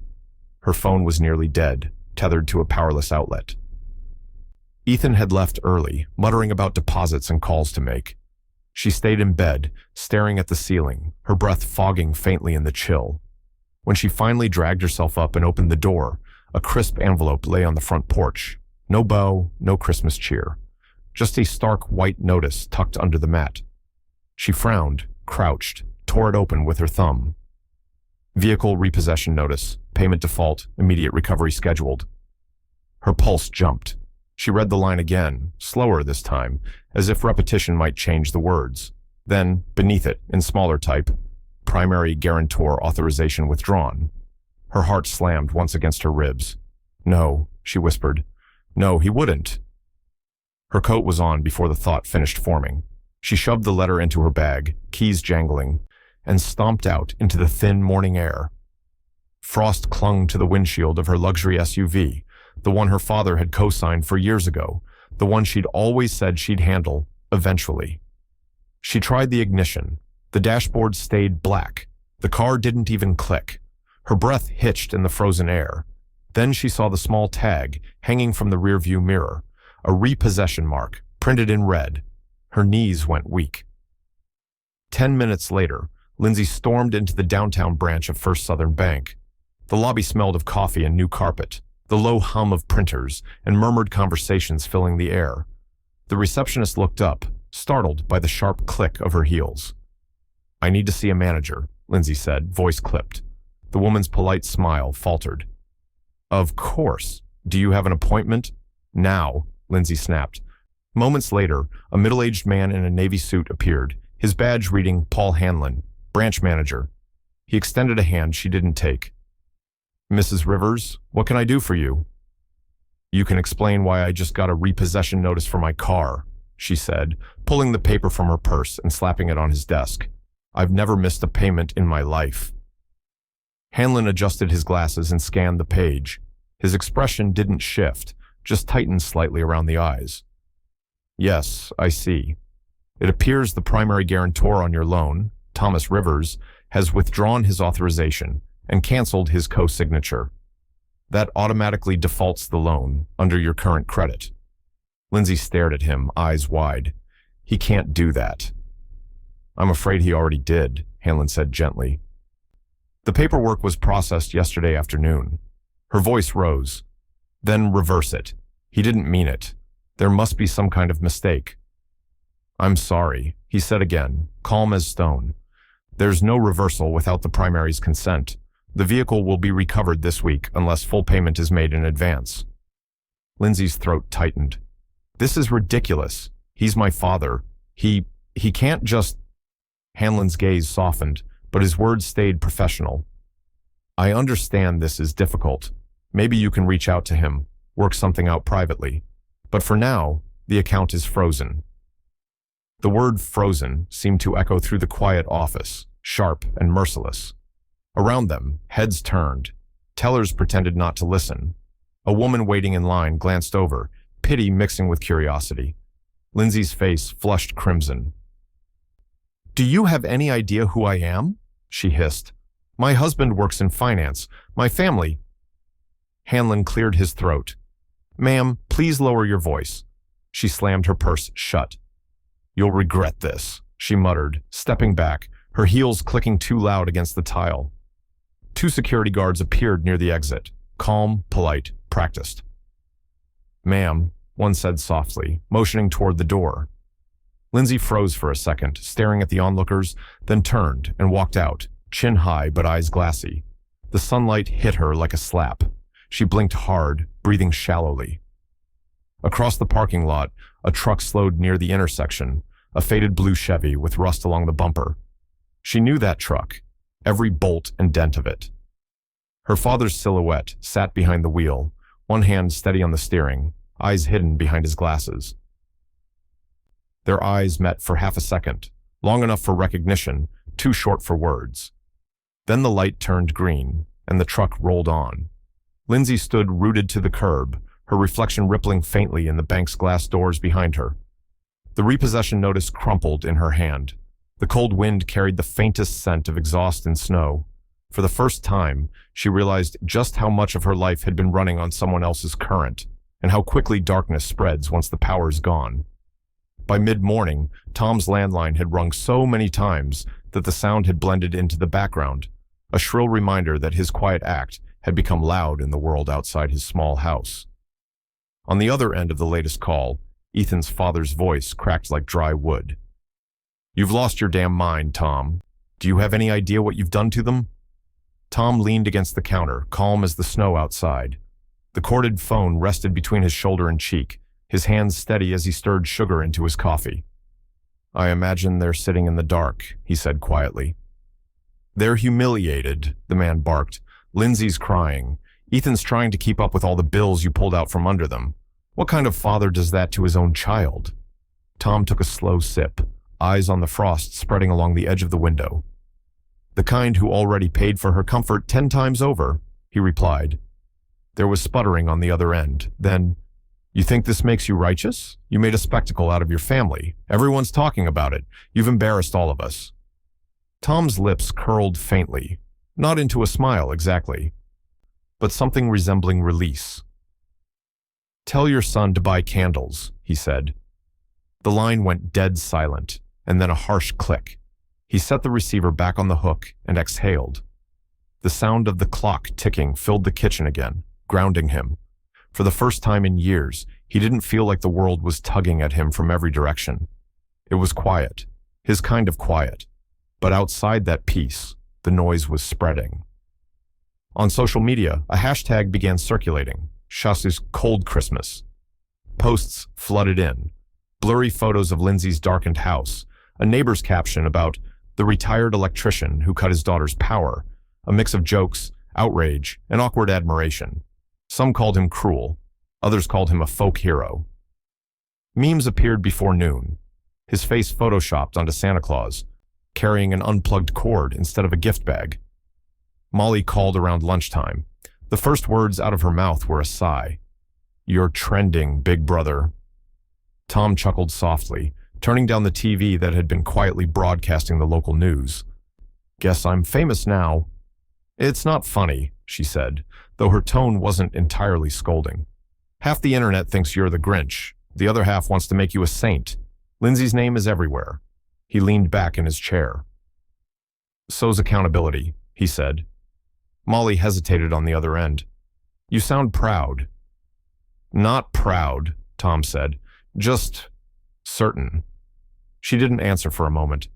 Her phone was nearly dead, tethered to a powerless outlet. Ethan had left early, muttering about deposits and calls to make. She stayed in bed, staring at the ceiling, her breath fogging faintly in the chill. When she finally dragged herself up and opened the door, a crisp envelope lay on the front porch. No bow, no Christmas cheer. Just a stark white notice tucked under the mat. She frowned, crouched, tore it open with her thumb. Vehicle repossession notice, payment default, immediate recovery scheduled. Her pulse jumped. She read the line again, slower this time, as if repetition might change the words. Then, beneath it, in smaller type, primary guarantor authorization withdrawn. Her heart slammed once against her ribs. "No," she whispered. "No, he wouldn't." Her coat was on before the thought finished forming. She shoved the letter into her bag, keys jangling, and stomped out into the thin morning air. Frost clung to the windshield of her luxury SUV, the one her father had co-signed for years ago, the one she'd always said she'd handle, eventually. She tried the ignition. The dashboard stayed black. The car didn't even click. Her breath hitched in the frozen air. Then she saw the small tag hanging from the rearview mirror, a repossession mark, printed in red. Her knees went weak. 10 minutes later, Lindsay stormed into the downtown branch of First Southern Bank. The lobby smelled of coffee and new carpet, the low hum of printers and murmured conversations filling the air. The receptionist looked up, startled by the sharp click of her heels. "I need to see a manager," Lindsay said, voice clipped. The woman's polite smile faltered. "Of course. Do you have an appointment?" "Now," Lindsay snapped. Moments later, a middle-aged man in a navy suit appeared, his badge reading Paul Hanlon, branch manager. He extended a hand she didn't take. "Mrs. Rivers, what can I do for you?" "You can explain why I just got a repossession notice for my car," she said, pulling the paper from her purse and slapping it on his desk. "I've never missed a payment in my life." Hanlon adjusted his glasses and scanned the page. His expression didn't shift, just tightened slightly around the eyes. "Yes, I see. It appears the primary guarantor on your loan, Thomas Rivers, has withdrawn his authorization and canceled his co-signature. That automatically defaults the loan under your current credit." Lindsay stared at him, eyes wide. "He can't do that." "I'm afraid he already did," Hanlon said gently. "The paperwork was processed yesterday afternoon." Her voice rose. "Then reverse it. He didn't mean it. There must be some kind of mistake." "I'm sorry," he said again, calm as stone. "There's no reversal without the primary's consent. The vehicle will be recovered this week unless full payment is made in advance." Lindsay's throat tightened. "This is ridiculous. He's my father. He can't just—" Hanlon's gaze softened, but his words stayed professional. "I understand this is difficult. Maybe you can reach out to him, work something out privately. But for now, the account is frozen." The word frozen seemed to echo through the quiet office, sharp and merciless. Around them, heads turned. Tellers pretended not to listen. A woman waiting in line glanced over, pity mixing with curiosity. Lindsay's face flushed crimson. "Do you have any idea who I am?" she hissed. "My husband works in finance. My family—" Hanlon cleared his throat. "Ma'am, please lower your voice." She slammed her purse shut. "You'll regret this," she muttered, stepping back, her heels clicking too loud against the tile. Two security guards appeared near the exit, calm, polite, practiced. "Ma'am," one said softly, motioning toward the door. Lindsay froze for a second, staring at the onlookers, then turned and walked out, chin high but eyes glassy. The sunlight hit her like a slap. She blinked hard, breathing shallowly. Across the parking lot, a truck slowed near the intersection, a faded blue Chevy with rust along the bumper. She knew that truck, every bolt and dent of it. Her father's silhouette sat behind the wheel, one hand steady on the steering, eyes hidden behind his glasses. Their eyes met for half a second, long enough for recognition, too short for words. Then the light turned green, and the truck rolled on. Lindsay stood rooted to the curb, her reflection rippling faintly in the bank's glass doors behind her. The repossession notice crumpled in her hand. The cold wind carried the faintest scent of exhaust and snow. For the first time, she realized just how much of her life had been running on someone else's current, and how quickly darkness spreads once the power's gone. By mid-morning, Tom's landline had rung so many times that the sound had blended into the background, a shrill reminder that his quiet act had become loud in the world outside his small house. On the other end of the latest call, Ethan's father's voice cracked like dry wood. "You've lost your damn mind, Tom. Do you have any idea what you've done to them?" Tom leaned against the counter, calm as the snow outside. The corded phone rested between his shoulder and cheek, his hands steady as he stirred sugar into his coffee. "I imagine they're sitting in the dark," he said quietly. "They're humiliated," the man barked. "Lindsay's crying. Ethan's trying to keep up with all the bills you pulled out from under them. What kind of father does that to his own child?" Tom took a slow sip, eyes on the frost spreading along the edge of the window. "The kind who already paid for her comfort 10 times over," he replied. There was sputtering on the other end. Then, "You think this makes you righteous? You made a spectacle out of your family. Everyone's talking about it. You've embarrassed all of us." Tom's lips curled faintly, not into a smile exactly, but something resembling release. "Tell your son to buy candles," he said. The line went dead silent, and then a harsh click. He set the receiver back on the hook and exhaled. The sound of the clock ticking filled the kitchen again, grounding him. For the first time in years, He didn't feel like the world was tugging at him from every direction. It was quiet, his kind of quiet. But outside that peace, the noise was spreading. On social media, a hashtag began circulating, Chasse's Cold Christmas. Posts flooded in. Blurry photos of Lindsay's darkened house, a neighbor's caption about the retired electrician who cut his daughter's power, a mix of jokes, outrage, and awkward admiration. Some called him cruel, others called him a folk hero. Memes appeared before noon, his face photoshopped onto Santa Claus, carrying an unplugged cord instead of a gift bag. Molly called around lunchtime. The first words out of her mouth were a sigh. "You're trending, big brother." Tom chuckled softly, turning down the TV that had been quietly broadcasting the local news. "Guess I'm famous now." "It's not funny," she said, though her tone wasn't entirely scolding. "Half the internet thinks you're the Grinch. The other half wants to make you a saint. Lindsay's name is everywhere." He leaned back in his chair. "So's accountability," he said. Molly hesitated on the other end. "You sound proud." "Not proud," Tom said. "Just certain." She didn't answer for a moment.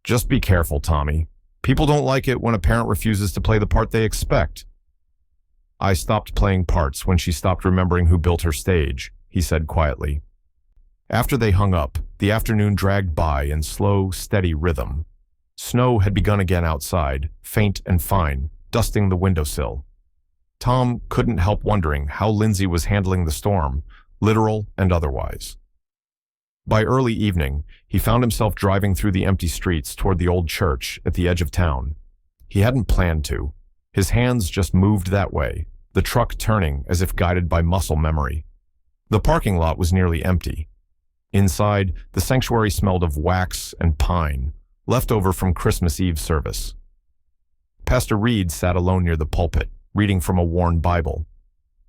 "Just be careful, Tommy. People don't like it when a parent refuses to play the part they expect." "I stopped playing parts when she stopped remembering who built her stage," he said quietly. After they hung up, the afternoon dragged by in slow, steady rhythm. Snow had begun again outside, faint and fine, dusting the windowsill. Tom couldn't help wondering how Lindsay was handling the storm, literal and otherwise. By early evening, he found himself driving through the empty streets toward the old church at the edge of town. He hadn't planned to. His hands just moved that way, the truck turning as if guided by muscle memory. The parking lot was nearly empty. Inside, the sanctuary smelled of wax and pine, left over from Christmas Eve service. Pastor Reed sat alone near the pulpit, reading from a worn Bible.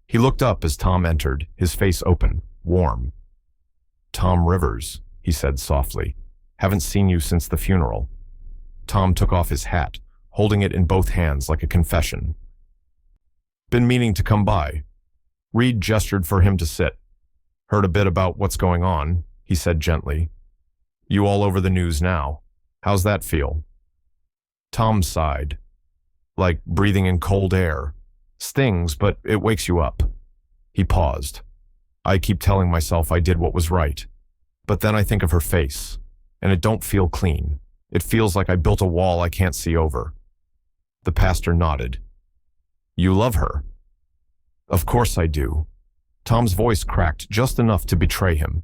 He looked up as Tom entered, his face open, warm. "Tom Rivers," he said softly. "Haven't seen you since the funeral." Tom took off his hat, holding it in both hands like a confession. "Been meaning to come by." Reed gestured for him to sit. "Heard a bit about what's going on," he said gently. "You all over the news now. How's that feel?" Tom sighed. "Like breathing in cold air. Stings, but it wakes you up." He paused. "I keep telling myself I did what was right. But then I think of her face, and it don't feel clean. It feels like I built a wall I can't see over." The pastor nodded. "You love her?" "Of course I do." Tom's voice cracked just enough to betray him.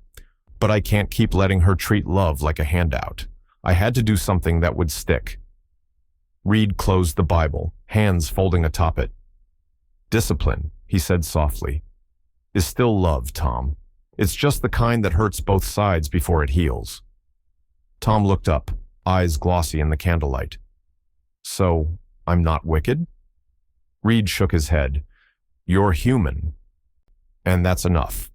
"But I can't keep letting her treat love like a handout. I had to do something that would stick." Reed closed the Bible, hands folding atop it. "Discipline," he said softly, "is still love, Tom. It's just the kind that hurts both sides before it heals." Tom looked up, eyes glossy in the candlelight. "So, I'm not wicked?" Reed shook his head. "You're human. And that's enough."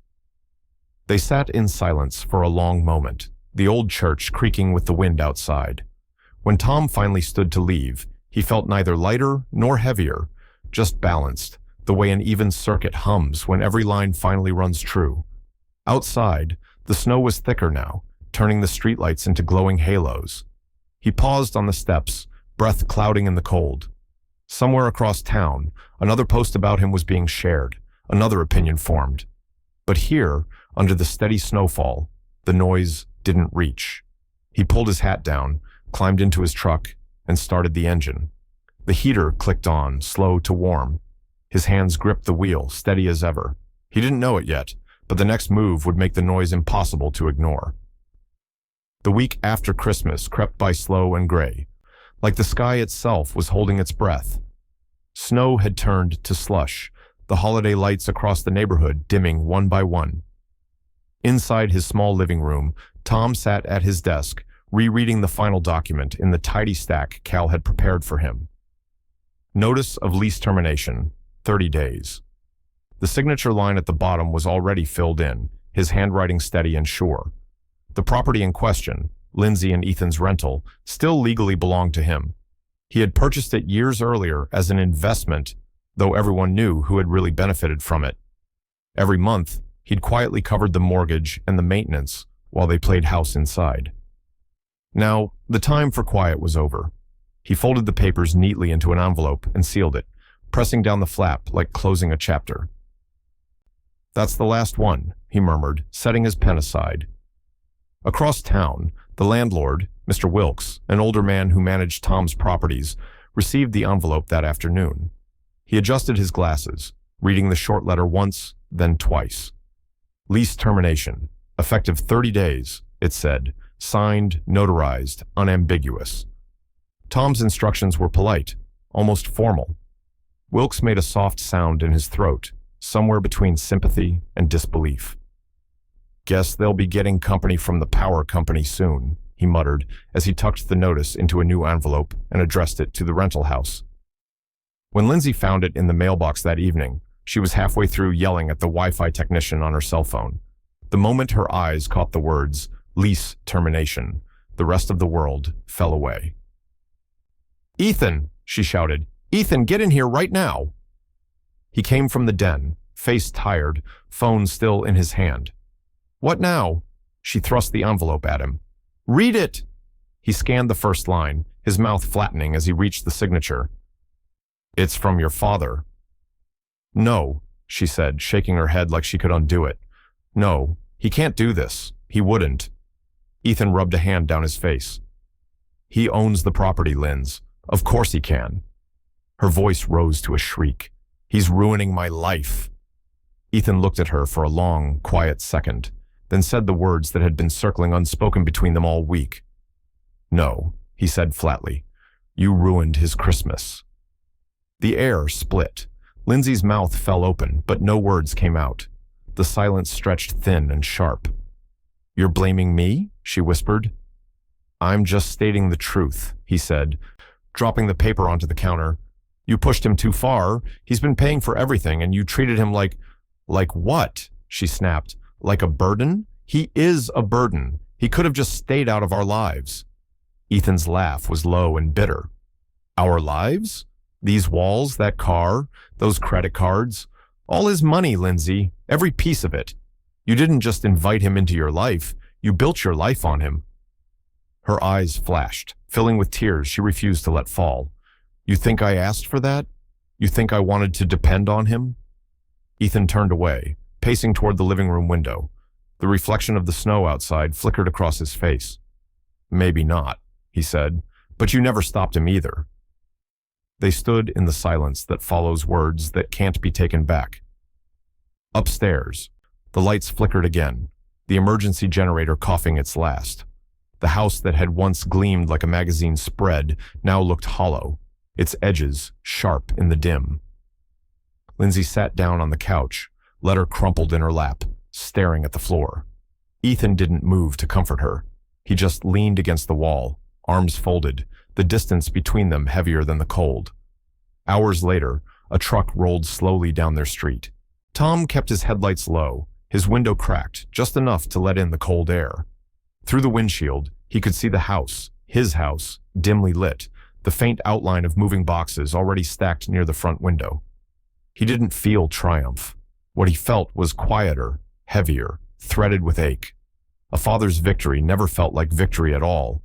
They sat in silence for a long moment, the old church creaking with the wind outside. When Tom finally stood to leave, he felt neither lighter nor heavier, just balanced, the way an even circuit hums when every line finally runs true. Outside, the snow was thicker now, turning the streetlights into glowing halos. He paused on the steps, breath clouding in the cold. Somewhere across town, another post about him was being shared, another opinion formed. But here, under the steady snowfall, the noise didn't reach. He pulled his hat down, climbed into his truck, and started the engine. The heater clicked on, slow to warm. His hands gripped the wheel, steady as ever. He didn't know it yet, but the next move would make the noise impossible to ignore. The week after Christmas crept by slow and gray, like the sky itself was holding its breath. Snow had turned to slush, the holiday lights across the neighborhood dimming one by one. Inside his small living room, Tom sat at his desk, rereading the final document in the tidy stack Cal had prepared for him. Notice of lease termination, 30 days. The signature line at the bottom was already filled in, his handwriting steady and sure. The property in question, Lindsay and Ethan's rental, still legally belonged to him. He had purchased it years earlier as an investment, though everyone knew who had really benefited from it. Every month, he'd quietly covered the mortgage and the maintenance while they played house inside. Now, the time for quiet was over. He folded the papers neatly into an envelope and sealed it, pressing down the flap like closing a chapter. "That's the last one," he murmured, setting his pen aside. Across town, the landlord, Mr. Wilkes, an older man who managed Tom's properties, received the envelope that afternoon. He adjusted his glasses, reading the short letter once, then twice. "Lease termination. Effective 30 days, it said. Signed, notarized, unambiguous." Tom's instructions were polite, almost formal. Wilkes made a soft sound in his throat, somewhere between sympathy and disbelief. "Guess they'll be getting company from the power company soon," he muttered as he tucked the notice into a new envelope and addressed it to the rental house. When Lindsay found it in the mailbox that evening, she was halfway through yelling at the Wi-Fi technician on her cell phone. The moment her eyes caught the words, "lease termination," the rest of the world fell away. "Ethan!" she shouted. "Ethan, get in here right now!" He came from the den, face tired, phone still in his hand. "What now?" She thrust the envelope at him. "Read it!" He scanned the first line, his mouth flattening as he reached the signature. "It's from your father." "No," she said, shaking her head like she could undo it. "No, he can't do this. He wouldn't." Ethan rubbed a hand down his face. "He owns the property, Linz. Of course he can." Her voice rose to a shriek. "He's ruining my life." Ethan looked at her for a long, quiet second, then said the words that had been circling unspoken between them all week. "No," he said flatly. "You ruined his Christmas." The air split. Lindsay's mouth fell open, but no words came out. The silence stretched thin and sharp. "You're blaming me?" she whispered. "I'm just stating the truth," he said, dropping the paper onto the counter. "You pushed him too far. He's been paying for everything, and you treated him like..." "Like what?" she snapped. "Like a burden? He is a burden. He could have just stayed out of our lives." Ethan's laugh was low and bitter. "Our lives? These walls, that car, those credit cards. All his money, Lindsay. Every piece of it. You didn't just invite him into your life. You built your life on him." Her eyes flashed, filling with tears she refused to let fall. "You think I asked for that? You think I wanted to depend on him?" Ethan turned away, pacing toward the living room window. The reflection of the snow outside flickered across his face. "Maybe not," he said, "but you never stopped him either." They stood in the silence that follows words that can't be taken back. Upstairs, the lights flickered again, the emergency generator coughing its last. The house that had once gleamed like a magazine spread now looked hollow, its edges sharp in the dim. Lindsay sat down on the couch, letter crumpled in her lap, staring at the floor. Ethan didn't move to comfort her. He just leaned against the wall, arms folded, the distance between them heavier than the cold. Hours later, a truck rolled slowly down their street. Tom kept his headlights low, his window cracked just enough to let in the cold air. Through the windshield, he could see the house, his house, dimly lit, the faint outline of moving boxes already stacked near the front window. He didn't feel triumph. What he felt was quieter, heavier, threaded with ache. A father's victory never felt like victory at all.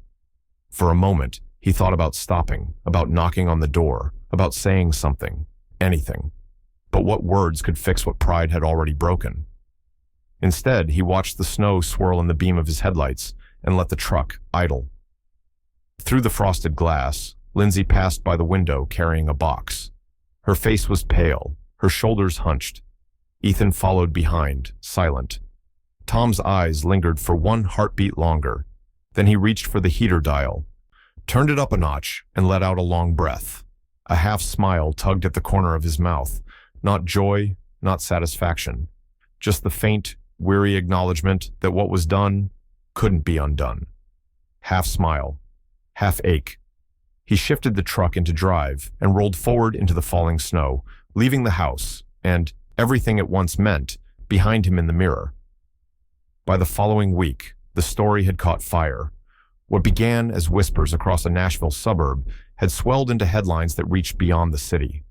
For a moment, he thought about stopping, about knocking on the door, about saying something, anything. But what words could fix what pride had already broken? Instead, he watched the snow swirl in the beam of his headlights and let the truck idle. Through the frosted glass, Lindsay passed by the window carrying a box. Her face was pale, her shoulders hunched. Ethan followed behind, silent. Tom's eyes lingered for one heartbeat longer. Then he reached for the heater dial, turned it up a notch, and let out a long breath. A half smile tugged at the corner of his mouth. Not joy, not satisfaction. Just the faint, weary acknowledgement that what was done couldn't be undone. Half smile, half ache. He shifted the truck into drive and rolled forward into the falling snow, leaving the house and everything it once meant behind him in the mirror. By the following week, the story had caught fire. What began as whispers across a Nashville suburb had swelled into headlines that reached beyond the city.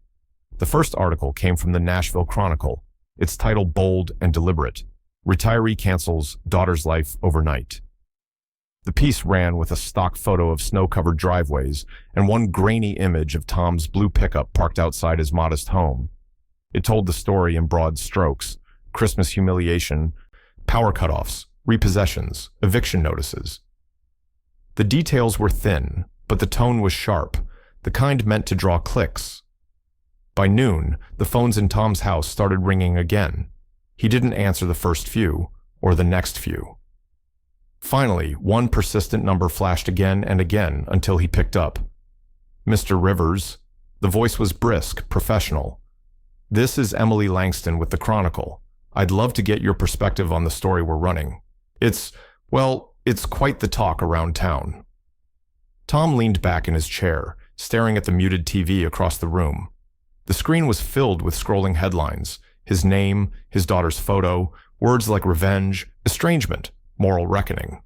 The first article came from the Nashville Chronicle, its title bold and deliberate, Retiree cancels daughter's life overnight. The piece ran with a stock photo of snow-covered driveways and one grainy image of Tom's blue pickup parked outside his modest home. It told the story in broad strokes: Christmas humiliation, power cutoffs, repossessions, eviction notices. The details were thin, but the tone was sharp, the kind meant to draw clicks. By noon, the phones in Tom's house started ringing again. He didn't answer the first few, or the next few. Finally, one persistent number flashed again and again until he picked up. "Mr. Rivers." The voice was brisk, professional. "This is Emily Langston with the Chronicle. I'd love to get your perspective on the story we're running. It's quite the talk around town." Tom leaned back in his chair, staring at the muted TV across the room. The screen was filled with scrolling headlines: his name, his daughter's photo, words like revenge, estrangement, moral reckoning.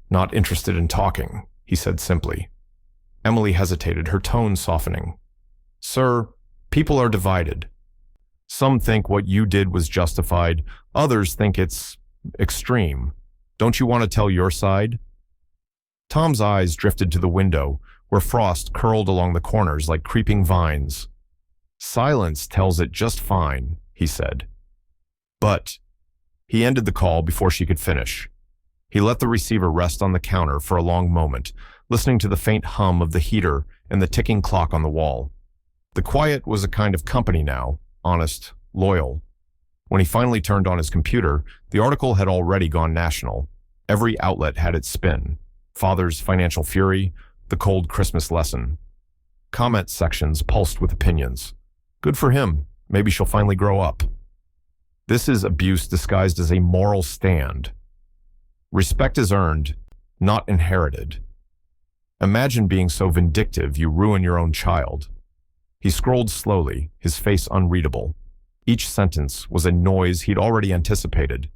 "Not interested in talking," he said simply. Emily hesitated, her tone softening. "Sir, people are divided. Some think what you did was justified, others think it's extreme. Don't you want to tell your side?" Tom's eyes drifted to the window, where frost curled along the corners like creeping vines. "Silence tells it just fine," he said. "But—" He ended the call before she could finish. He let the receiver rest on the counter for a long moment, listening to the faint hum of the heater and the ticking clock on the wall. The quiet was a kind of company now, honest, loyal. When he finally turned on his computer, the article had already gone national. Every outlet had its spin: father's financial fury, the cold Christmas lesson. Comment sections pulsed with opinions. Good for him. Maybe she'll finally grow up. This is abuse disguised as a moral stand. Respect is earned, not inherited. Imagine being so vindictive you ruin your own child. He scrolled slowly, his face unreadable. Each sentence was a noise he'd already anticipated.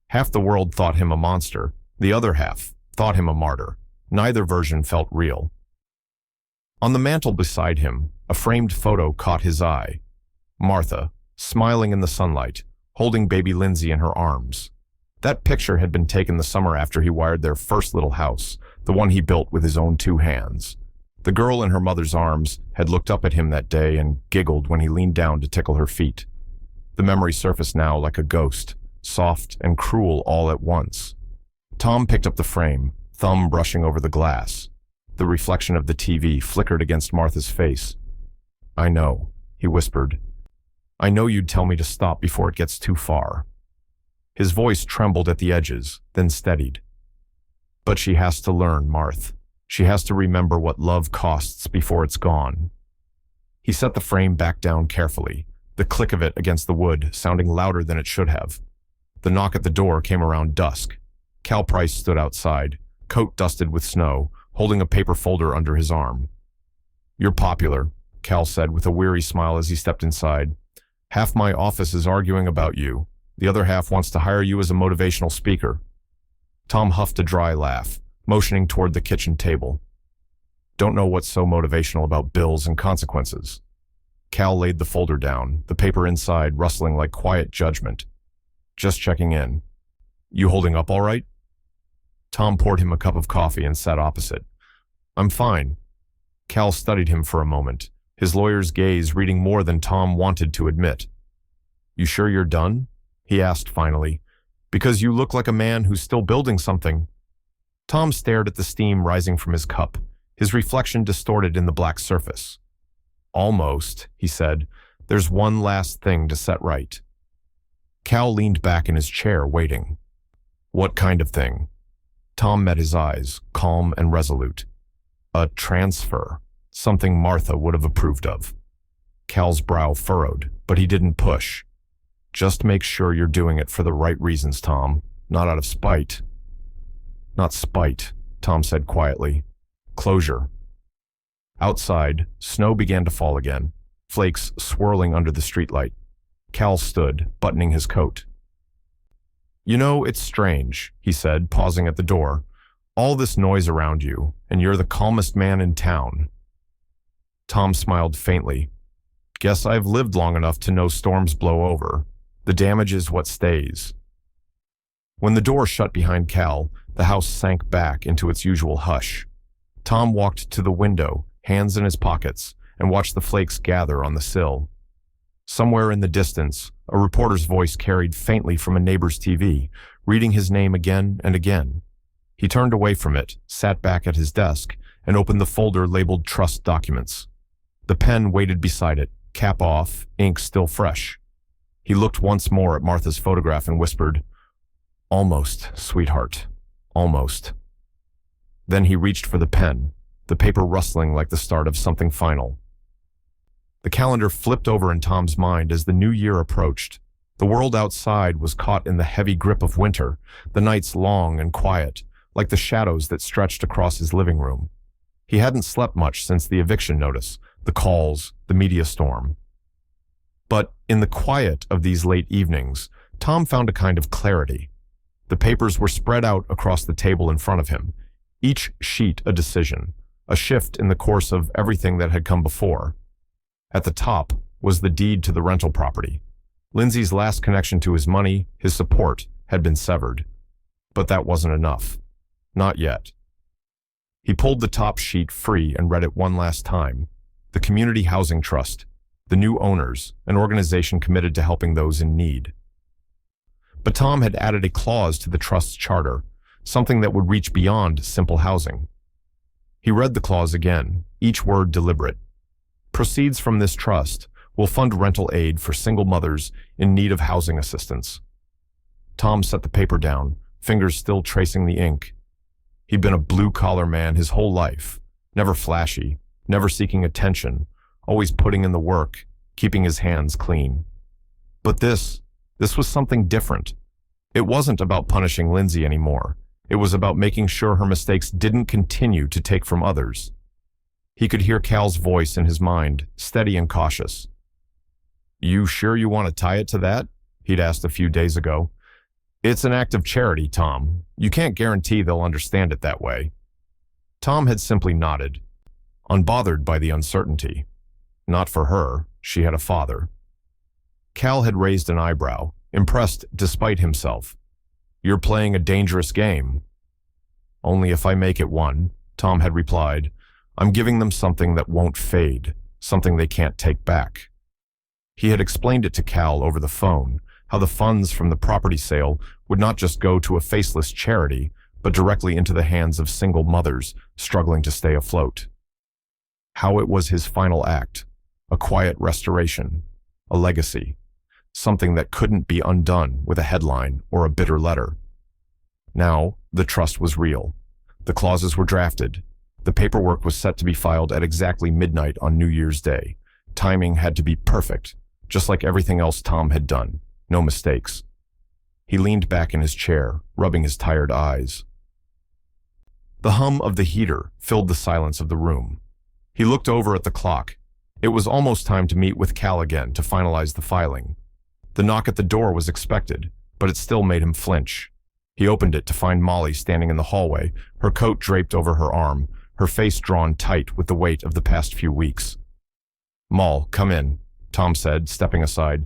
Half the world thought him a monster. The other half thought him a martyr. Neither version felt real. On the mantel beside him, a framed photo caught his eye. Martha, smiling in the sunlight, holding baby Lindsay in her arms. That picture had been taken the summer after he wired their first little house, the one he built with his own 2 hands. The girl in her mother's arms had looked up at him that day and giggled when he leaned down to tickle her feet. The memory surfaced now like a ghost, soft and cruel all at once. Tom picked up the frame, thumb brushing over the glass. The reflection of the TV flickered against Martha's face. "I know," he whispered. "I know you'd tell me to stop before it gets too far." His voice trembled at the edges, then steadied. "But she has to learn, Marth. She has to remember what love costs before it's gone." He set the frame back down carefully, the click of it against the wood sounding louder than it should have. The knock at the door came around dusk. Cal Price stood outside, coat dusted with snow, holding a paper folder under his arm. "You're popular," Cal said with a weary smile as he stepped inside. "Half my office is arguing about you. The other half wants to hire you as a motivational speaker." Tom huffed a dry laugh, motioning toward the kitchen table. "Don't know what's so motivational about bills and consequences." Cal laid the folder down, the paper inside rustling like quiet judgment. "Just checking in. You holding up all right?" Tom poured him a cup of coffee and sat opposite. "I'm fine." Cal studied him for a moment, his lawyer's gaze reading more than Tom wanted to admit. "You sure you're done?" he asked finally. "Because you look like a man who's still building something." Tom stared at the steam rising from his cup, his reflection distorted in the black surface. "Almost," he said. "There's one last thing to set right." Cal leaned back in his chair, waiting. "What kind of thing?" Tom met his eyes, calm and resolute. "A transfer, something Martha would have approved of." Cal's brow furrowed, but he didn't push. "Just make sure you're doing it for the right reasons, Tom, not out of spite." "Not spite," Tom said quietly. "Closure." Outside, snow began to fall again, flakes swirling under the streetlight. Cal stood, buttoning his coat. "You know, it's strange," he said, pausing at the door. "All this noise around you, and you're the calmest man in town." Tom smiled faintly. "Guess I've lived long enough to know storms blow over. The damage is what stays." When the door shut behind Cal, the house sank back into its usual hush. Tom walked to the window, hands in his pockets, and watched the flakes gather on the sill. Somewhere in the distance, a reporter's voice carried faintly from a neighbor's TV, reading his name again and again. He turned away from it, sat back at his desk, and opened the folder labeled Trust Documents. The pen waited beside it, cap off, ink still fresh. He looked once more at Martha's photograph and whispered, "Almost, sweetheart, almost." Then he reached for the pen, the paper rustling like the start of something final. The calendar flipped over in Tom's mind as the new year approached. The world outside was caught in the heavy grip of winter, the nights long and quiet, like the shadows that stretched across his living room. He hadn't slept much since the eviction notice, the calls, the media storm. But in the quiet of these late evenings, Tom found a kind of clarity. The papers were spread out across the table in front of him, each sheet a decision, a shift in the course of everything that had come before. At the top was the deed to the rental property. Lindsay's last connection to his money, his support, had been severed. But that wasn't enough. Not yet. He pulled the top sheet free and read it one last time. The Community Housing Trust, the new owners, an organization committed to helping those in need. But Tom had added a clause to the trust's charter, something that would reach beyond simple housing. He read the clause again, each word deliberate. Proceeds from this trust will fund rental aid for single mothers in need of housing assistance. Tom set the paper down, fingers still tracing the ink. He'd been a blue-collar man his whole life, never flashy, never seeking attention, always putting in the work, keeping his hands clean. But this was something different. It wasn't about punishing Lindsay anymore. It was about making sure her mistakes didn't continue to take from others. He could hear Cal's voice in his mind, steady and cautious. "You sure you want to tie it to that?" he'd asked a few days ago. "It's an act of charity, Tom. You can't guarantee they'll understand it that way." Tom had simply nodded, unbothered by the uncertainty. Not for her, she had a father. Cal had raised an eyebrow, impressed despite himself. "You're playing a dangerous game." "Only if I make it one," Tom had replied. "I'm giving them something that won't fade, something they can't take back." He had explained it to Cal over the phone, how the funds from the property sale would not just go to a faceless charity, but directly into the hands of single mothers struggling to stay afloat. How it was his final act, a quiet restoration, a legacy, something that couldn't be undone with a headline or a bitter letter. Now, the trust was real. The clauses were drafted. The paperwork was set to be filed at exactly midnight on New Year's Day. Timing had to be perfect, just like everything else Tom had done. No mistakes. He leaned back in his chair, rubbing his tired eyes. The hum of the heater filled the silence of the room. He looked over at the clock. It was almost time to meet with Cal again to finalize the filing. The knock at the door was expected, but it still made him flinch. He opened it to find Molly standing in the hallway, her coat draped over her arm, her face drawn tight with the weight of the past few weeks. "Moll, come in," Tom said, stepping aside.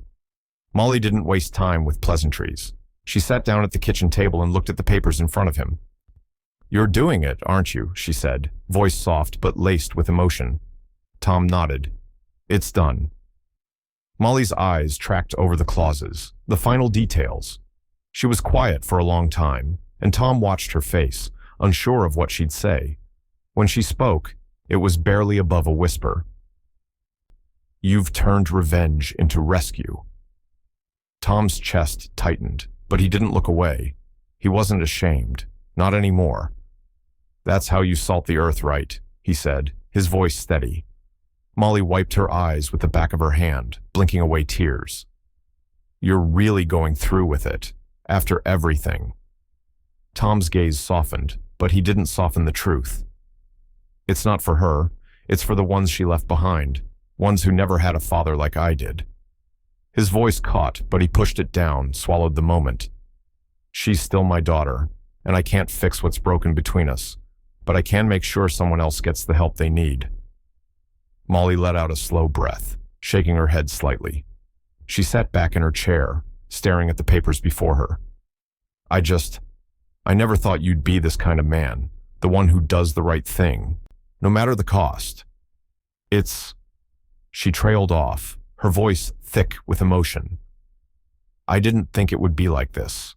Molly didn't waste time with pleasantries. She sat down at the kitchen table and looked at the papers in front of him. "You're doing it, aren't you?" she said, voice soft but laced with emotion. Tom nodded. "It's done." Molly's eyes tracked over the clauses, the final details. She was quiet for a long time, and Tom watched her face, unsure of what she'd say. When she spoke, it was barely above a whisper. "You've turned revenge into rescue." Tom's chest tightened, but he didn't look away. He wasn't ashamed. Not anymore. "That's how you salt the earth, right?" he said, his voice steady. Molly wiped her eyes with the back of her hand, blinking away tears. "You're really going through with it, after everything." Tom's gaze softened, but he didn't soften the truth. "It's not for her. It's for the ones she left behind, ones who never had a father like I did." His voice caught, but he pushed it down, swallowed the moment. "She's still my daughter, and I can't fix what's broken between us, but I can make sure someone else gets the help they need." Molly let out a slow breath, shaking her head slightly. She sat back in her chair, staring at the papers before her. I just, I never thought you'd be this kind of man, the one who does the right thing, no matter the cost. It's, she trailed off, her voice thick with emotion. I didn't think it would be like this.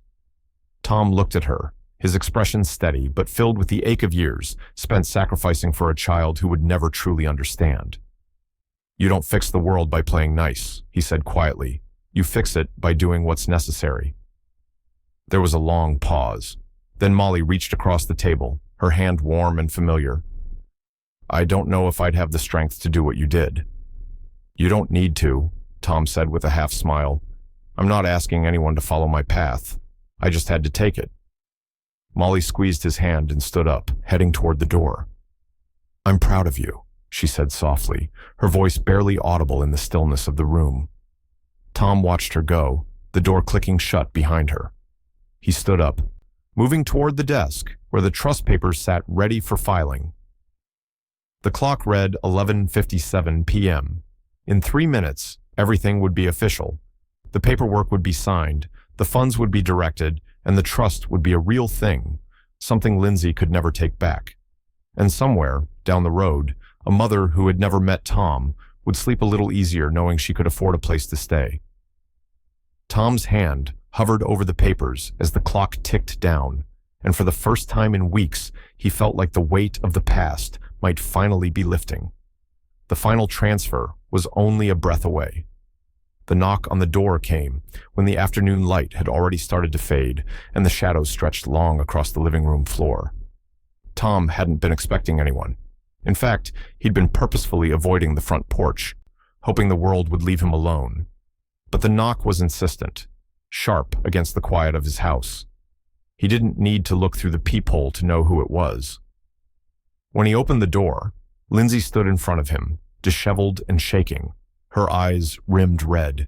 Tom looked at her, his expression steady but filled with the ache of years spent sacrificing for a child who would never truly understand. You don't fix the world by playing nice, he said quietly. You fix it by doing what's necessary. There was a long pause. Then Molly reached across the table, her hand warm and familiar. I don't know if I'd have the strength to do what you did. You don't need to, Tom said with a half smile. I'm not asking anyone to follow my path. I just had to take it. Molly squeezed his hand and stood up, heading toward the door. I'm proud of you, she said softly, her voice barely audible in the stillness of the room. Tom watched her go, the door clicking shut behind her. He stood up, moving toward the desk where the trust papers sat ready for filing. The clock read 11:57 p.m. In 3 minutes, everything would be official. The paperwork would be signed, the funds would be directed, and the trust would be a real thing, something Lindsay could never take back. And somewhere, down the road, a mother who had never met Tom would sleep a little easier knowing she could afford a place to stay. Tom's hand hovered over the papers as the clock ticked down, and for the first time in weeks, he felt like the weight of the past might finally be lifting. The final transfer was only a breath away. The knock on the door came when the afternoon light had already started to fade and the shadows stretched long across the living room floor. Tom hadn't been expecting anyone. In fact, he'd been purposefully avoiding the front porch, hoping the world would leave him alone. But the knock was insistent, sharp against the quiet of his house. He didn't need to look through the peephole to know who it was. When he opened the door, Lindsay stood in front of him, disheveled and shaking, her eyes rimmed red.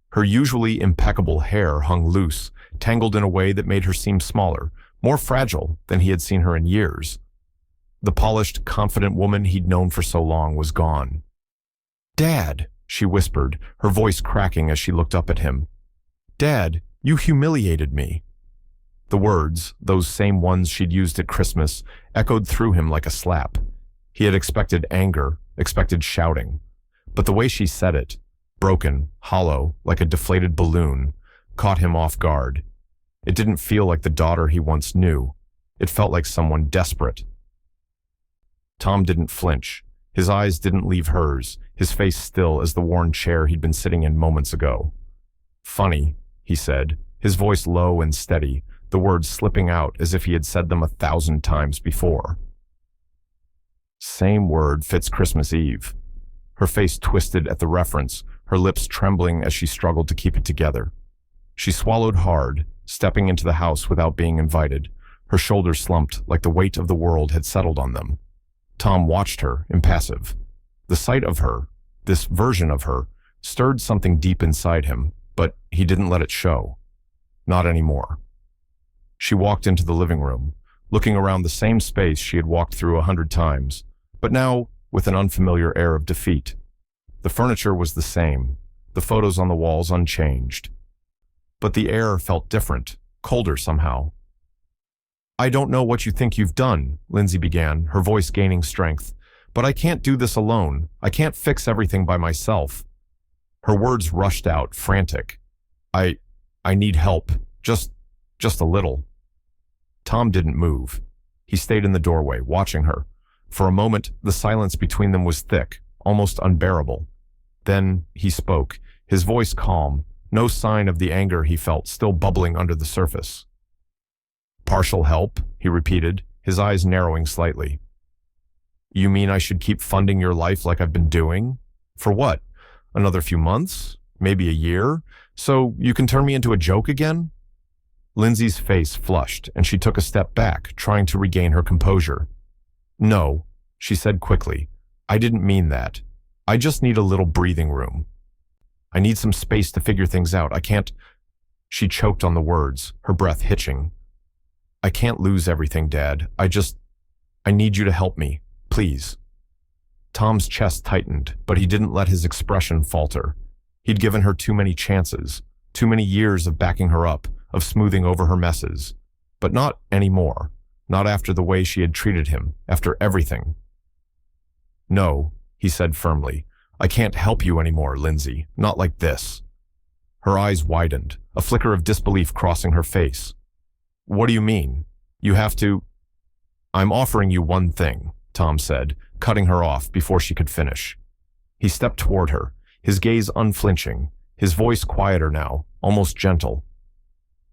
Her usually impeccable hair hung loose, tangled in a way that made her seem smaller, more fragile than he had seen her in years. The polished, confident woman he'd known for so long was gone. "Dad," she whispered, her voice cracking as she looked up at him. "Dad, you humiliated me." The words, those same ones she'd used at Christmas, echoed through him like a slap. He had expected anger, expected shouting. But the way she said it, broken, hollow, like a deflated balloon, caught him off guard. It didn't feel like the daughter he once knew. It felt like someone desperate. Tom didn't flinch. His eyes didn't leave hers, his face still as the worn chair he'd been sitting in moments ago. "Funny," he said, his voice low and steady, the words slipping out as if he had said them 1,000 times before. Same word fits Christmas Eve. Her face twisted at the reference, her lips trembling as she struggled to keep it together. She swallowed hard, stepping into the house without being invited. Her shoulders slumped like the weight of the world had settled on them. Tom watched her, impassive. The sight of her, this version of her, stirred something deep inside him, but he didn't let it show. Not anymore. She walked into the living room, looking around the same space she had walked through 100 times, but now with an unfamiliar air of defeat. The furniture was the same, the photos on the walls unchanged. But the air felt different, colder somehow. "I don't know what you think you've done," Lindsay began, her voice gaining strength, "but I can't do this alone. I can't fix everything by myself." Her words rushed out, frantic. I need help. Just a little." Tom didn't move. He stayed in the doorway, watching her. For a moment, the silence between them was thick, almost unbearable. Then he spoke, his voice calm, no sign of the anger he felt still bubbling under the surface. "Partial help," he repeated, his eyes narrowing slightly. "You mean I should keep funding your life like I've been doing? For what? Another few months? Maybe a year? So you can turn me into a joke again?" Lindsay's face flushed, and she took a step back, trying to regain her composure. "No," she said quickly. "I didn't mean that. I just need a little breathing room. I need some space to figure things out. I can't—" She choked on the words, her breath hitching. "I can't lose everything, Dad. I need you to help me, please." Tom's chest tightened, but he didn't let his expression falter. He'd given her too many chances, too many years of backing her up, of smoothing over her messes. But not anymore. Not after the way she had treated him, after everything. "No," he said firmly. "I can't help you anymore, Lindsay. Not like this." Her eyes widened, a flicker of disbelief crossing her face. "What do you mean? You have to—" "I'm offering you one thing," Tom said, cutting her off before she could finish. He stepped toward her, his gaze unflinching, his voice quieter now, almost gentle.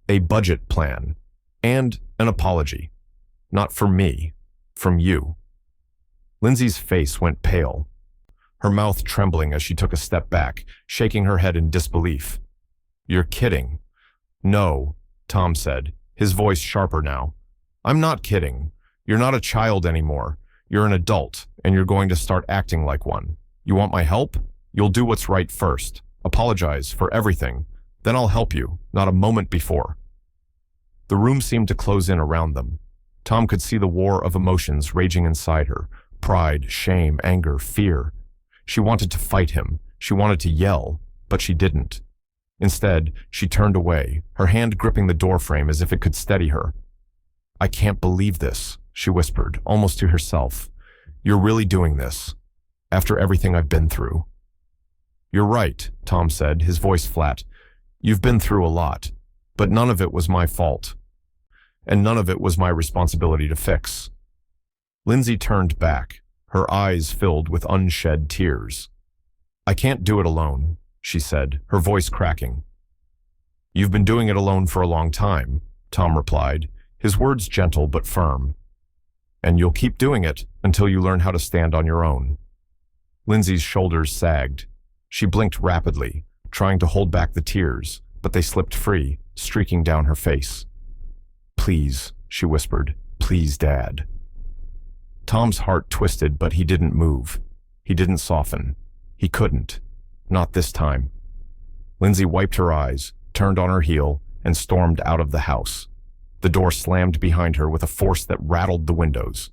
"A budget plan. And an apology. Not from me. From you." Lindsay's face went pale, her mouth trembling as she took a step back, shaking her head in disbelief. "You're kidding." "No," Tom said, his voice sharper now. "I'm not kidding. You're not a child anymore. You're an adult, and you're going to start acting like one. You want my help? You'll do what's right first. Apologize for everything. Then I'll help you, not a moment before." The room seemed to close in around them. Tom could see the war of emotions raging inside her. Pride, shame, anger, fear. She wanted to fight him. She wanted to yell, but she didn't. Instead, she turned away, her hand gripping the doorframe as if it could steady her. "I can't believe this," she whispered, almost to herself. "You're really doing this, after everything I've been through." "You're right," Tom said, his voice flat. "You've been through a lot, but none of it was my fault. And none of it was my responsibility to fix." Lindsay turned back, her eyes filled with unshed tears. "I can't do it alone," she said, her voice cracking. "You've been doing it alone for a long time," Tom replied, his words gentle but firm. "And you'll keep doing it until you learn how to stand on your own." Lindsay's shoulders sagged. She blinked rapidly, trying to hold back the tears, but they slipped free, streaking down her face. "Please," she whispered. "Please, Dad." Tom's heart twisted, but he didn't move. He didn't soften. He couldn't. Not this time. Lindsay wiped her eyes, turned on her heel, and stormed out of the house. The door slammed behind her with a force that rattled the windows.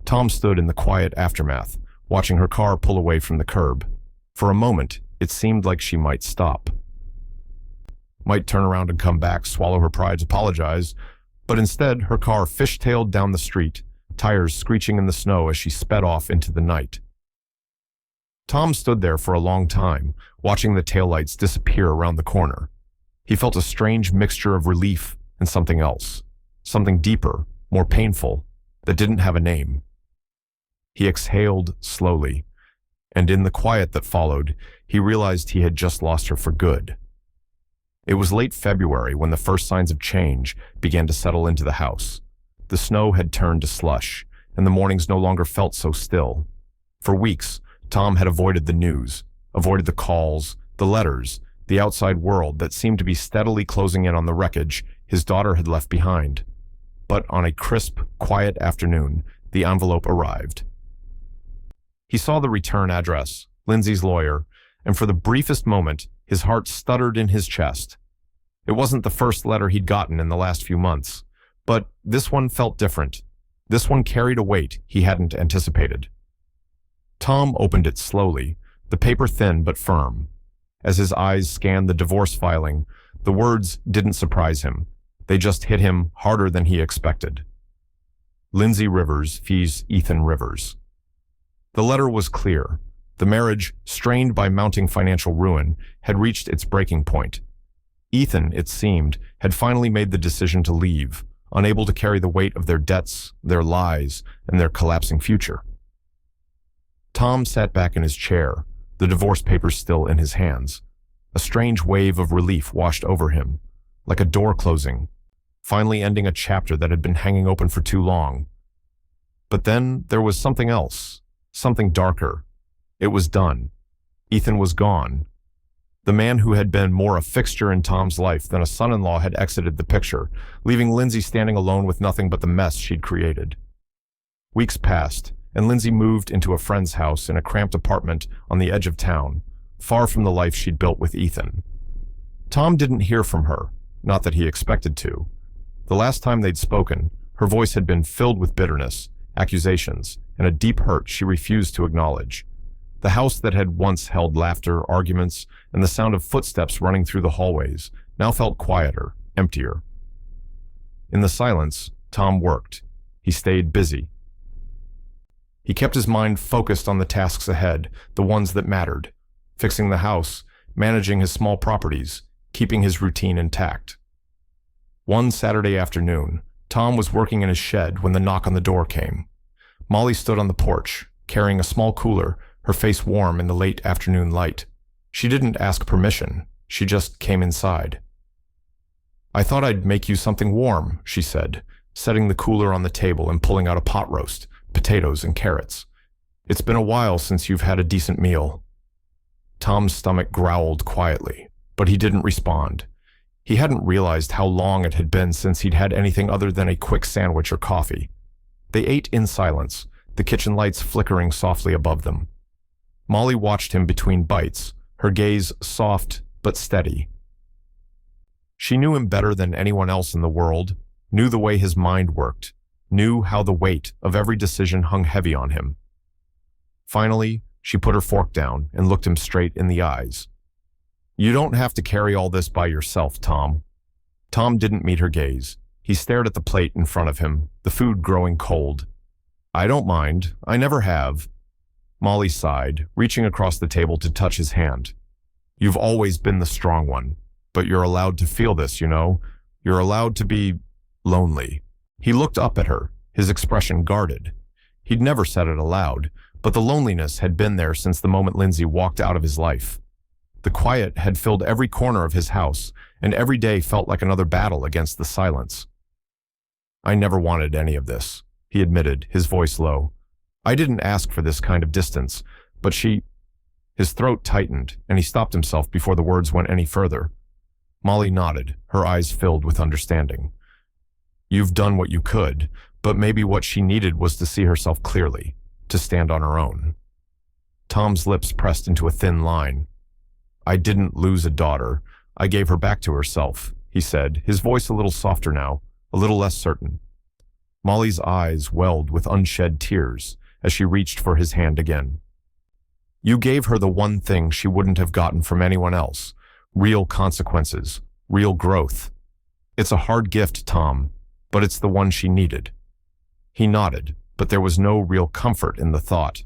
Tom stood in the quiet aftermath, watching her car pull away from the curb. For a moment, it seemed like she might stop. Might turn around and come back, swallow her pride, apologize, but instead her car fishtailed down the street, tires screeching in the snow as she sped off into the night. Tom stood there for a long time, watching the taillights disappear around the corner. He felt a strange mixture of relief and something else, something deeper, more painful, that didn't have a name. He exhaled slowly, and in the quiet that followed, he realized he had just lost her for good. It was late February when the first signs of change began to settle into the house. The snow had turned to slush, and the mornings no longer felt so still. For weeks, Tom had avoided the news, avoided the calls, the letters, the outside world that seemed to be steadily closing in on the wreckage his daughter had left behind. But on a crisp, quiet afternoon, the envelope arrived. He saw the return address, Lindsay's lawyer, and for the briefest moment, his heart stuttered in his chest. It wasn't the first letter he'd gotten in the last few months, but this one felt different. This one carried a weight he hadn't anticipated. Tom opened it slowly, the paper thin but firm. As his eyes scanned the divorce filing, the words didn't surprise him. They just hit him harder than he expected. Lindsay Rivers fees Ethan Rivers. The letter was clear. The marriage, strained by mounting financial ruin, had reached its breaking point. Ethan, it seemed, had finally made the decision to leave, unable to carry the weight of their debts, their lies, and their collapsing future. Tom sat back in his chair, the divorce papers still in his hands. A strange wave of relief washed over him, like a door closing, finally ending a chapter that had been hanging open for too long. But then there was something else, something darker. It was done. Ethan was gone. The man who had been more a fixture in Tom's life than a son-in-law had exited the picture, leaving Lindsay standing alone with nothing but the mess she'd created. Weeks passed, and Lindsay moved into a friend's house in a cramped apartment on the edge of town, far from the life she'd built with Ethan. Tom didn't hear from her, not that he expected to. The last time they'd spoken, her voice had been filled with bitterness, accusations, and a deep hurt she refused to acknowledge. The house that had once held laughter, arguments, and the sound of footsteps running through the hallways now felt quieter, emptier. In the silence, Tom worked. He stayed busy. He kept his mind focused on the tasks ahead, the ones that mattered. Fixing the house, managing his small properties, keeping his routine intact. One Saturday afternoon, Tom was working in his shed when the knock on the door came. Molly stood on the porch, carrying a small cooler, her face warm in the late afternoon light. She didn't ask permission. She just came inside. "I thought I'd make you something warm," she said, setting the cooler on the table and pulling out a pot roast, potatoes and carrots. "It's been a while since you've had a decent meal." Tom's stomach growled quietly, but he didn't respond. He hadn't realized how long it had been since he'd had anything other than a quick sandwich or coffee. They ate in silence, the kitchen lights flickering softly above them. Molly watched him between bites, her gaze soft but steady. She knew him better than anyone else in the world, knew the way his mind worked, knew how the weight of every decision hung heavy on him. Finally, she put her fork down and looked him straight in the eyes. "You don't have to carry all this by yourself, Tom." Tom didn't meet her gaze. He stared at the plate in front of him, the food growing cold. "I don't mind. I never have." Molly sighed, reaching across the table to touch his hand. "You've always been the strong one, but you're allowed to feel this, you know? You're allowed to be lonely." He looked up at her, his expression guarded. He'd never said it aloud, but the loneliness had been there since the moment Lindsay walked out of his life. The quiet had filled every corner of his house, and every day felt like another battle against the silence. "I never wanted any of this," he admitted, his voice low. "I didn't ask for this kind of distance, but she—" His throat tightened, and he stopped himself before the words went any further. Molly nodded, her eyes filled with understanding. "You've done what you could, but maybe what she needed was to see herself clearly, to stand on her own." Tom's lips pressed into a thin line. "I didn't lose a daughter. I gave her back to herself," he said, his voice a little softer now, a little less certain. Molly's eyes welled with unshed tears as she reached for his hand again. "You gave her the one thing she wouldn't have gotten from anyone else, real consequences, real growth. It's a hard gift, Tom, but it's the one she needed." He nodded, but there was no real comfort in the thought.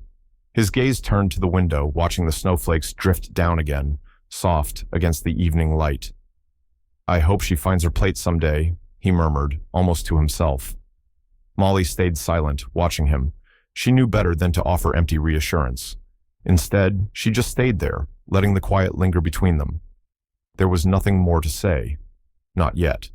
His gaze turned to the window, watching the snowflakes drift down again, soft against the evening light. "I hope she finds her plate someday," he murmured, almost to himself. Molly stayed silent, watching him. She knew better than to offer empty reassurance. Instead, she just stayed there, letting the quiet linger between them. There was nothing more to say. Not yet.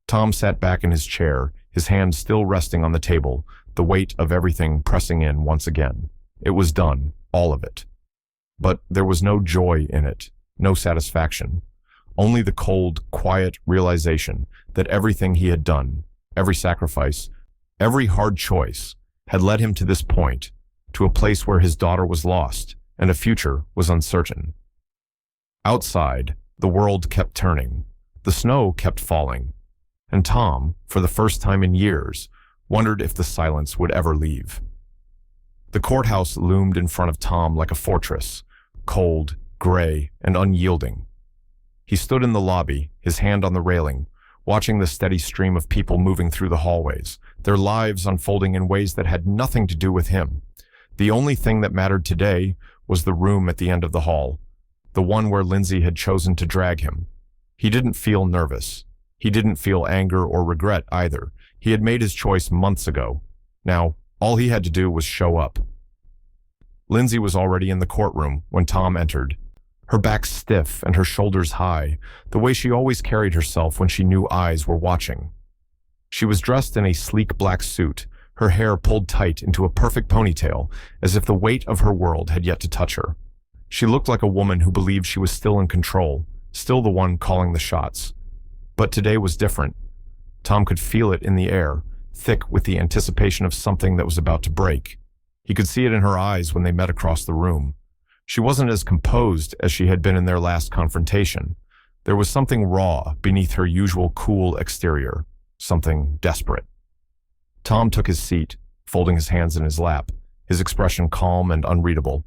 Tom sat back in his chair, his hand still resting on the table, the weight of everything pressing in once again. It was done, all of it. But there was no joy in it, no satisfaction. Only the cold, quiet realization that everything he had done, every sacrifice, every hard choice, had led him to this point, to a place where his daughter was lost and a future was uncertain. Outside, the world kept turning. The snow kept falling. And Tom, for the first time in years, wondered if the silence would ever leave. The courthouse loomed in front of Tom like a fortress, cold, gray, and unyielding. He stood in the lobby, his hand on the railing, watching the steady stream of people moving through the hallways, their lives unfolding in ways that had nothing to do with him. The only thing that mattered today was the room at the end of the hall, the one where Lindsay had chosen to drag him. He didn't feel nervous. He didn't feel anger or regret either. He had made his choice months ago. Now, all he had to do was show up. Lindsay was already in the courtroom when Tom entered. Her back stiff and her shoulders high, the way she always carried herself when she knew eyes were watching. She was dressed in a sleek black suit, her hair pulled tight into a perfect ponytail, as if the weight of her world had yet to touch her. She looked like a woman who believed she was still in control, still the one calling the shots. But today was different. Tom could feel it in the air, thick with the anticipation of something that was about to break. He could see it in her eyes when they met across the room. She wasn't as composed as she had been in their last confrontation. There was something raw beneath her usual cool exterior, something desperate. Tom took his seat, folding his hands in his lap, his expression calm and unreadable.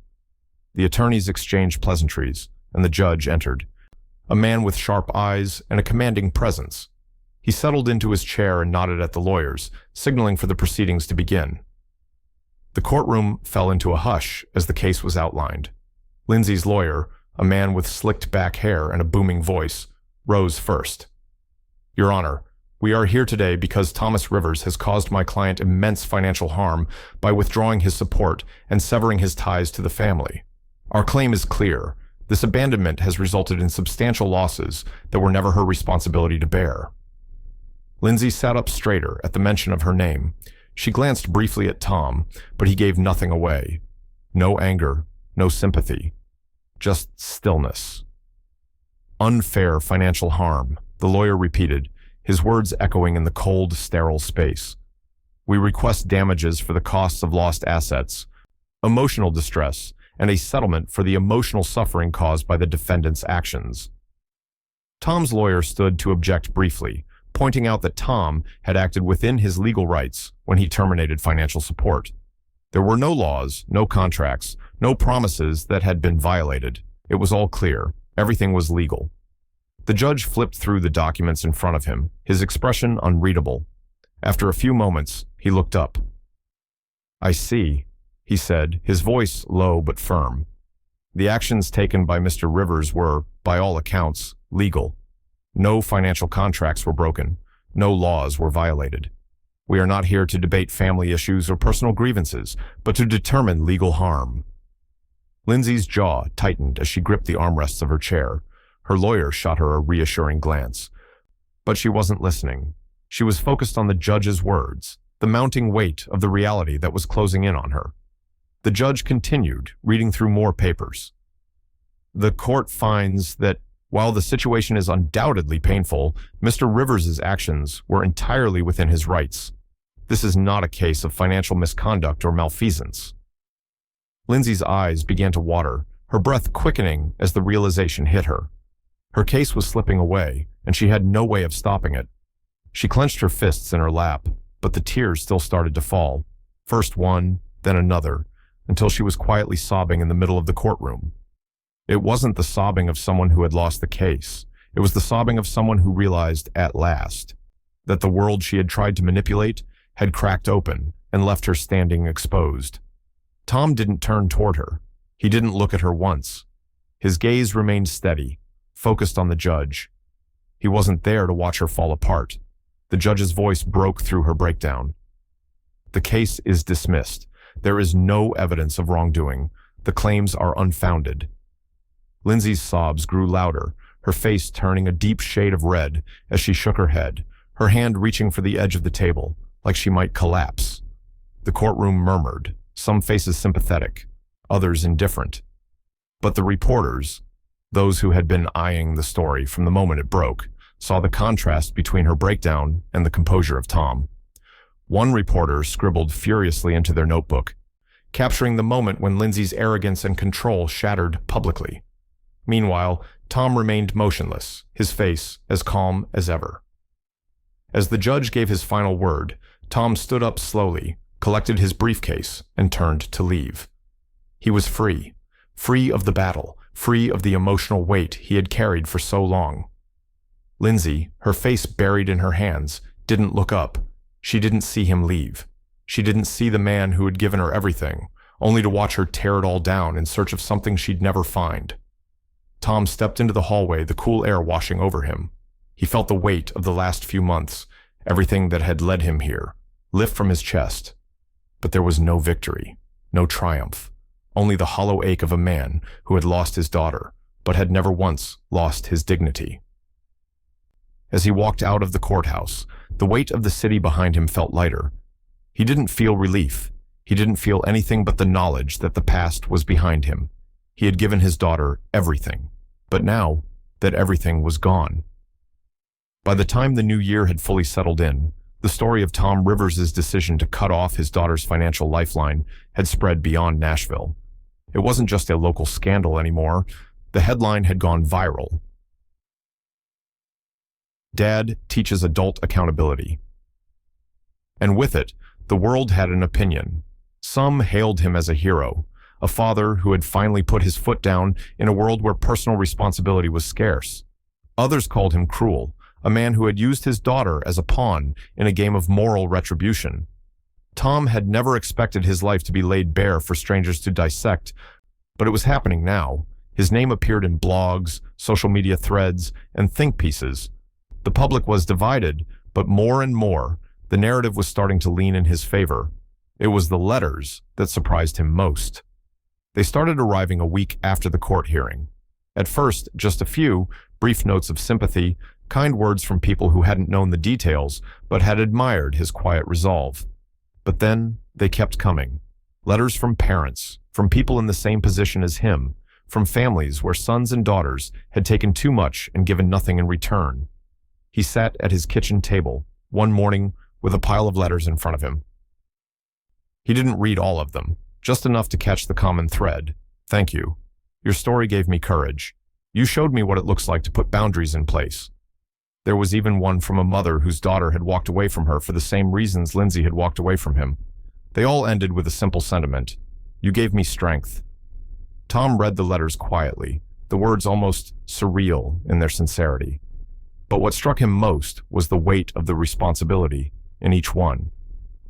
The attorneys exchanged pleasantries, and the judge entered. a man with sharp eyes and a commanding presence. He settled into his chair and nodded at the lawyers, signaling for the proceedings to begin. The courtroom fell into a hush as the case was outlined. Lindsay's lawyer, a man with slicked back hair and a booming voice, rose first. "Your Honor, we are here today because Thomas Rivers has caused my client immense financial harm by withdrawing his support and severing his ties to the family. Our claim is clear. This abandonment has resulted in substantial losses that were never her responsibility to bear." Lindsay sat up straighter at the mention of her name. She glanced briefly at Tom, but he gave nothing away. No anger, no sympathy, just stillness. "Unfair financial harm," the lawyer repeated, his words echoing in the cold, sterile space. "We request damages for the costs of lost assets, emotional distress, and a settlement for the emotional suffering caused by the defendant's actions." Tom's lawyer stood to object briefly, pointing out that Tom had acted within his legal rights when he terminated financial support. There were no laws, no contracts, no promises that had been violated. It was all clear. Everything was legal. The judge flipped through the documents in front of him, his expression unreadable. After a few moments, he looked up. "I see," he said, his voice low but firm. "The actions taken by Mr. Rivers were, by all accounts, legal. No financial contracts were broken. No laws were violated. We are not here to debate family issues or personal grievances, but to determine legal harm." Lindsay's jaw tightened as she gripped the armrests of her chair. Her lawyer shot her a reassuring glance. But she wasn't listening. She was focused on the judge's words, the mounting weight of the reality that was closing in on her. The judge continued, reading through more papers. "The court finds that while the situation is undoubtedly painful, Mr. Rivers' actions were entirely within his rights. This is not a case of financial misconduct or malfeasance." Lindsay's eyes began to water, her breath quickening as the realization hit her. Her case was slipping away, and she had no way of stopping it. She clenched her fists in her lap, but the tears still started to fall, first one, then another, until she was quietly sobbing in the middle of the courtroom. It wasn't the sobbing of someone who had lost the case. It was the sobbing of someone who realized, at last, that the world she had tried to manipulate had cracked open and left her standing exposed. Tom didn't turn toward her. He didn't look at her once. His gaze remained steady, focused on the judge. He wasn't there to watch her fall apart. The judge's voice broke through her breakdown. "The case is dismissed. There is no evidence of wrongdoing. The claims are unfounded." Lindsay's sobs grew louder, her face turning a deep shade of red as she shook her head, her hand reaching for the edge of the table, like she might collapse. The courtroom murmured, some faces sympathetic, others indifferent. But the reporters, those who had been eyeing the story from the moment it broke, saw the contrast between her breakdown and the composure of Tom. One reporter scribbled furiously into their notebook, capturing the moment when Lindsay's arrogance and control shattered publicly. Meanwhile, Tom remained motionless, his face as calm as ever. As the judge gave his final word, Tom stood up slowly, collected his briefcase, and turned to leave. He was free, free of the battle, free of the emotional weight he had carried for so long. Lindsay, her face buried in her hands, didn't look up. She didn't see him leave. She didn't see the man who had given her everything, only to watch her tear it all down in search of something she'd never find. Tom stepped into the hallway, the cool air washing over him. He felt the weight of the last few months, everything that had led him here, lift from his chest. But there was no victory, no triumph, only the hollow ache of a man who had lost his daughter, but had never once lost his dignity. As he walked out of the courthouse, the weight of the city behind him felt lighter. He didn't feel relief. He didn't feel anything but the knowledge that the past was behind him. He had given his daughter everything, but now that everything was gone. By the time the new year had fully settled in, the story of Tom Rivers' decision to cut off his daughter's financial lifeline had spread beyond Nashville. It wasn't just a local scandal anymore. The headline had gone viral. "Dad teaches adult accountability." And with it, the world had an opinion. Some hailed him as a hero, a father who had finally put his foot down in a world where personal responsibility was scarce. Others called him cruel, a man who had used his daughter as a pawn in a game of moral retribution. Tom had never expected his life to be laid bare for strangers to dissect, but it was happening now. His name appeared in blogs, social media threads, and think pieces. The public was divided, but more and more, the narrative was starting to lean in his favor. It was the letters that surprised him most. They started arriving a week after the court hearing. At first, just a few, brief notes of sympathy, kind words from people who hadn't known the details, but had admired his quiet resolve. But then, they kept coming. Letters from parents, from people in the same position as him, from families where sons and daughters had taken too much and given nothing in return. He sat at his kitchen table, one morning, with a pile of letters in front of him. He didn't read all of them, just enough to catch the common thread. "Thank you. Your story gave me courage. You showed me what it looks like to put boundaries in place." There was even one from a mother whose daughter had walked away from her for the same reasons Lindsay had walked away from him. They all ended with a simple sentiment: "You gave me strength." Tom read the letters quietly, the words almost surreal in their sincerity. But what struck him most was the weight of the responsibility in each one.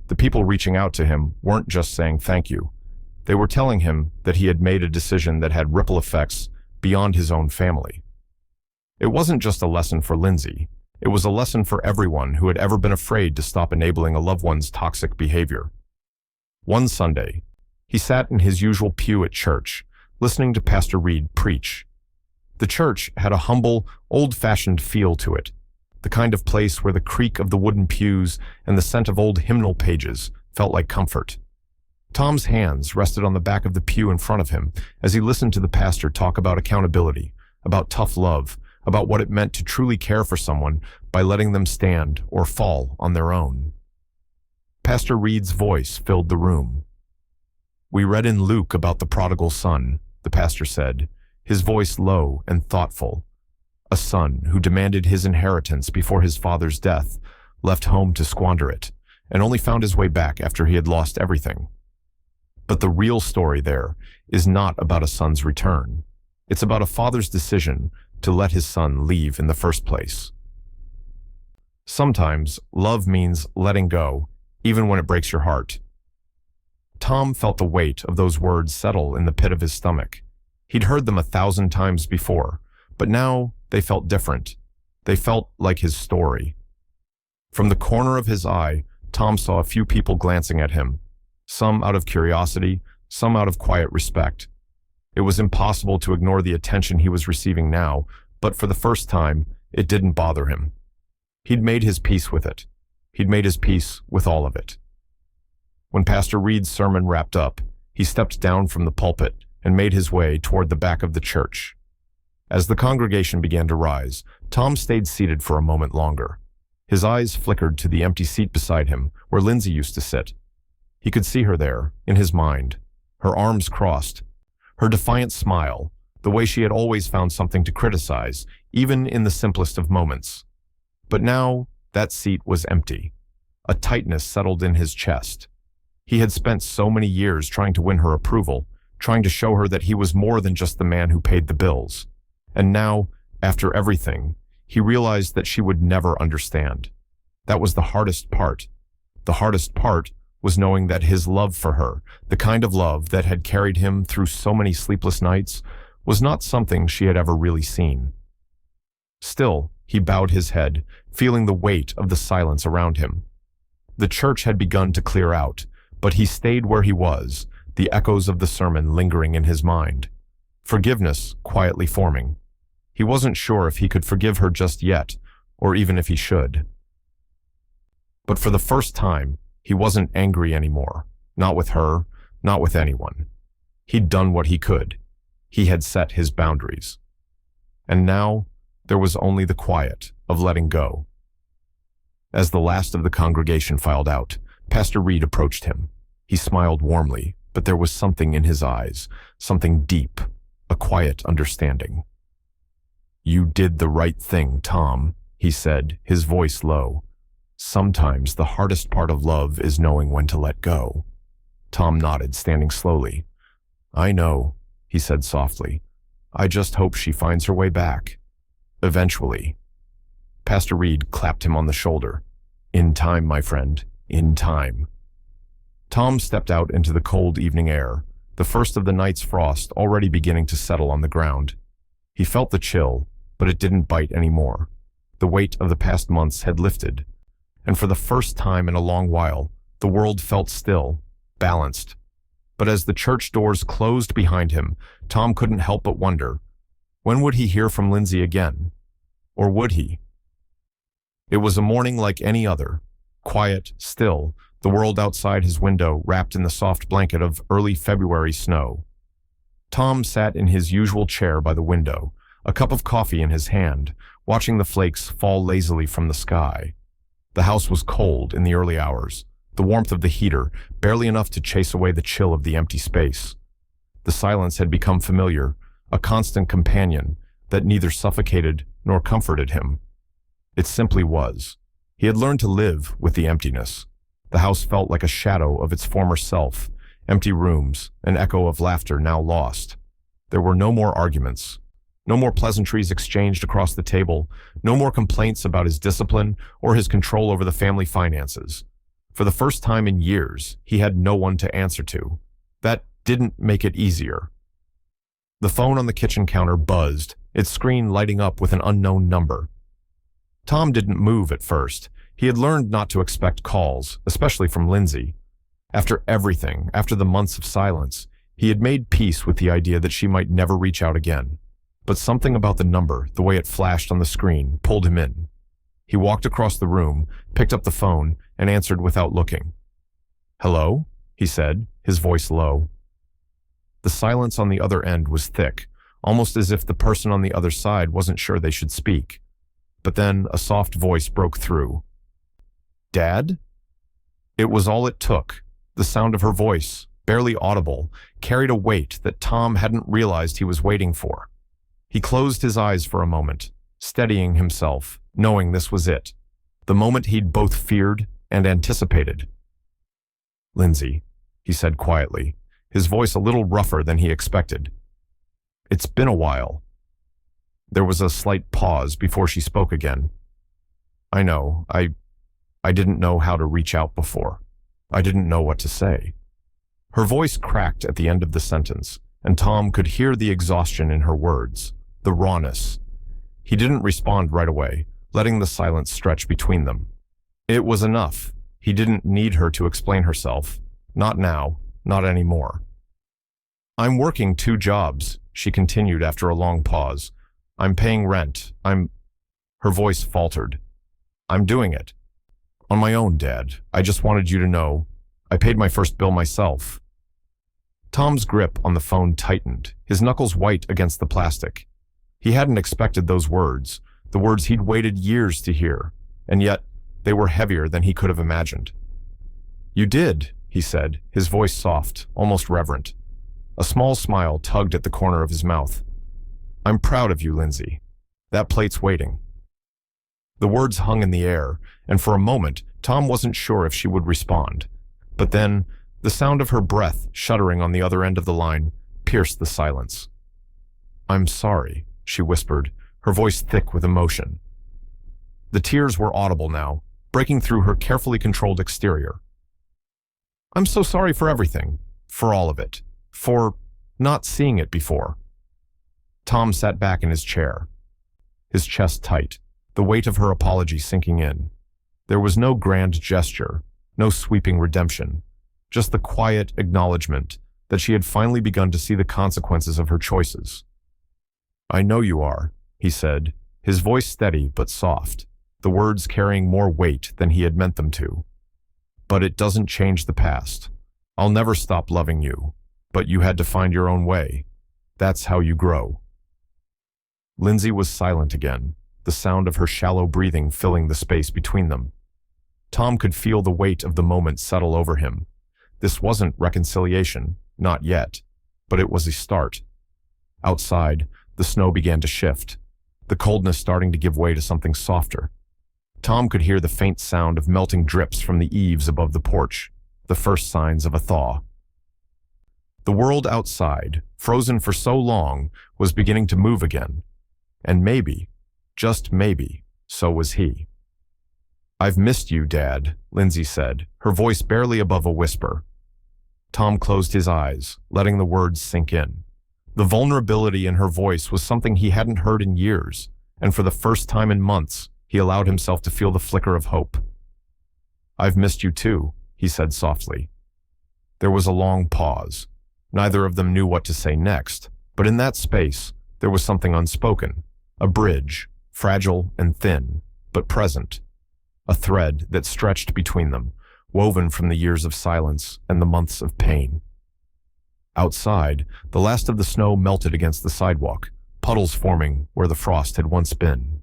The people reaching out to him weren't just saying thank you. They were telling him that he had made a decision that had ripple effects beyond his own family. It wasn't just a lesson for Lindsay. It was a lesson for everyone who had ever been afraid to stop enabling a loved one's toxic behavior. One Sunday, he sat in his usual pew at church, listening to Pastor Reed preach. The church had a humble, old-fashioned feel to it, the kind of place where the creak of the wooden pews and the scent of old hymnal pages felt like comfort. Tom's hands rested on the back of the pew in front of him as he listened to the pastor talk about accountability, about tough love, about what it meant to truly care for someone by letting them stand or fall on their own. Pastor Reed's voice filled the room. "We read in Luke about the prodigal son," the pastor said, his voice low and thoughtful. "A son who demanded his inheritance before his father's death, left home to squander it, and only found his way back after he had lost everything. But the real story there is not about a son's return. It's about a father's decision to let his son leave in the first place." Sometimes love means letting go, even when it breaks your heart. Tom felt the weight of those words settle in the pit of his stomach. He'd heard them 1,000 times before, but now they felt different. They felt like his story. From the corner of his eye, Tom saw a few people glancing at him, some out of curiosity, some out of quiet respect. It was impossible to ignore the attention he was receiving now, but for the first time, it didn't bother him. He'd made his peace with it. He'd made his peace with all of it. When Pastor Reed's sermon wrapped up, he stepped down from the pulpit and made his way toward the back of the church. As the congregation began to rise, Tom stayed seated for a moment longer. His eyes flickered to the empty seat beside him, where Lindsay used to sit. He could see her there, in his mind, her arms crossed, her defiant smile, the way she had always found something to criticize, even in the simplest of moments. But now, that seat was empty. A tightness settled in his chest. He had spent so many years trying to win her approval, trying to show her that he was more than just the man who paid the bills. And now, after everything, he realized that she would never understand. That was the hardest part. The hardest part was knowing that his love for her, the kind of love that had carried him through so many sleepless nights, was not something she had ever really seen. Still, he bowed his head, feeling the weight of the silence around him. The church had begun to clear out, but he stayed where he was, the echoes of the sermon lingering in his mind. Forgiveness quietly forming. He wasn't sure if he could forgive her just yet, or even if he should. But for the first time, he wasn't angry anymore. Not with her, not with anyone. He'd done what he could. He had set his boundaries. And now, there was only the quiet of letting go. As the last of the congregation filed out, Pastor Reed approached him. He smiled warmly, but there was something in his eyes, something deep, a quiet understanding. "You did the right thing, Tom," he said, his voice low. "Sometimes the hardest part of love is knowing when to let go." Tom nodded, standing slowly. "I know," he said softly. "I just hope she finds her way back." Eventually. Pastor Reed clapped him on the shoulder. In time, my friend, in time. Tom stepped out into the cold evening air, the first of the night's frost already beginning to settle on the ground. He felt the chill, but it didn't bite anymore. The weight of the past months had lifted, and for the first time in a long while, the world felt still, balanced. But as the church doors closed behind him, Tom couldn't help but wonder, when would he hear from Lindsay again? Or would he? It was a morning like any other, quiet, still, the world outside his window wrapped in the soft blanket of early February snow. Tom sat in his usual chair by the window, a cup of coffee in his hand, watching the flakes fall lazily from the sky. The house was cold in the early hours, the warmth of the heater barely enough to chase away the chill of the empty space. The silence had become familiar, a constant companion that neither suffocated nor comforted him. It simply was. He had learned to live with the emptiness. The house felt like a shadow of its former self, empty rooms, an echo of laughter now lost. There were no more arguments, no more pleasantries exchanged across the table, no more complaints about his discipline or his control over the family finances. For the first time in years, he had no one to answer to. That didn't make it easier. The phone on the kitchen counter buzzed, its screen lighting up with an unknown number. Tom didn't move at first. He had learned not to expect calls, especially from Lindsay. After everything, after the months of silence, he had made peace with the idea that she might never reach out again. But something about the number, the way it flashed on the screen, pulled him in. He walked across the room, picked up the phone, and answered without looking. "Hello?" he said, his voice low. The silence on the other end was thick, almost as if the person on the other side wasn't sure they should speak. But then a soft voice broke through. "Dad?" It was all it took. The sound of her voice, barely audible, carried a weight that Tom hadn't realized he was waiting for. He closed his eyes for a moment, steadying himself, knowing this was it, the moment he'd both feared and anticipated. "Lindsay," he said quietly, his voice a little rougher than he expected. "It's been a while." There was a slight pause before she spoke again. "I know, I didn't know how to reach out before. I didn't know what to say." Her voice cracked at the end of the sentence, and Tom could hear the exhaustion in her words, the rawness. He didn't respond right away, letting the silence stretch between them. It was enough. He didn't need her to explain herself. Not now, not anymore. "I'm working 2 jobs, she continued after a long pause. "I'm paying rent. Her voice faltered. "I'm doing it. On my own, Dad. I just wanted you to know. I paid my first bill myself." Tom's grip on the phone tightened, his knuckles white against the plastic. He hadn't expected those words, the words he'd waited years to hear, and yet they were heavier than he could have imagined. "You did," he said, his voice soft, almost reverent. A small smile tugged at the corner of his mouth. "I'm proud of you, Lindsay. That plate's waiting." The words hung in the air, and for a moment, Tom wasn't sure if she would respond. But then, the sound of her breath shuddering on the other end of the line pierced the silence. "I'm sorry," she whispered, her voice thick with emotion. The tears were audible now, breaking through her carefully controlled exterior. "I'm so sorry for everything, for all of it, for not seeing it before." Tom sat back in his chair, his chest tight, the weight of her apology sinking in. There was no grand gesture, no sweeping redemption, just the quiet acknowledgement that she had finally begun to see the consequences of her choices. "I know you are," he said, his voice steady but soft, the words carrying more weight than he had meant them to. "But it doesn't change the past. I'll never stop loving you, but you had to find your own way. That's how you grow." Lindsay was silent again, the sound of her shallow breathing filling the space between them. Tom could feel the weight of the moment settle over him. This wasn't reconciliation, not yet, but it was a start. Outside, the snow began to shift, the coldness starting to give way to something softer. Tom could hear the faint sound of melting drips from the eaves above the porch, the first signs of a thaw. The world outside, frozen for so long, was beginning to move again. And maybe, Just maybe, so was he. "I've missed you, Dad," Lindsay said, her voice barely above a whisper. Tom closed his eyes, letting the words sink in. The vulnerability in her voice was something he hadn't heard in years, and for the first time in months, he allowed himself to feel the flicker of hope. "I've missed you too," he said softly. There was a long pause. Neither of them knew what to say next, but in that space, there was something unspoken, a bridge, fragile and thin, but present, a thread that stretched between them, woven from the years of silence and the months of pain. Outside, the last of the snow melted against the sidewalk, puddles forming where the frost had once been.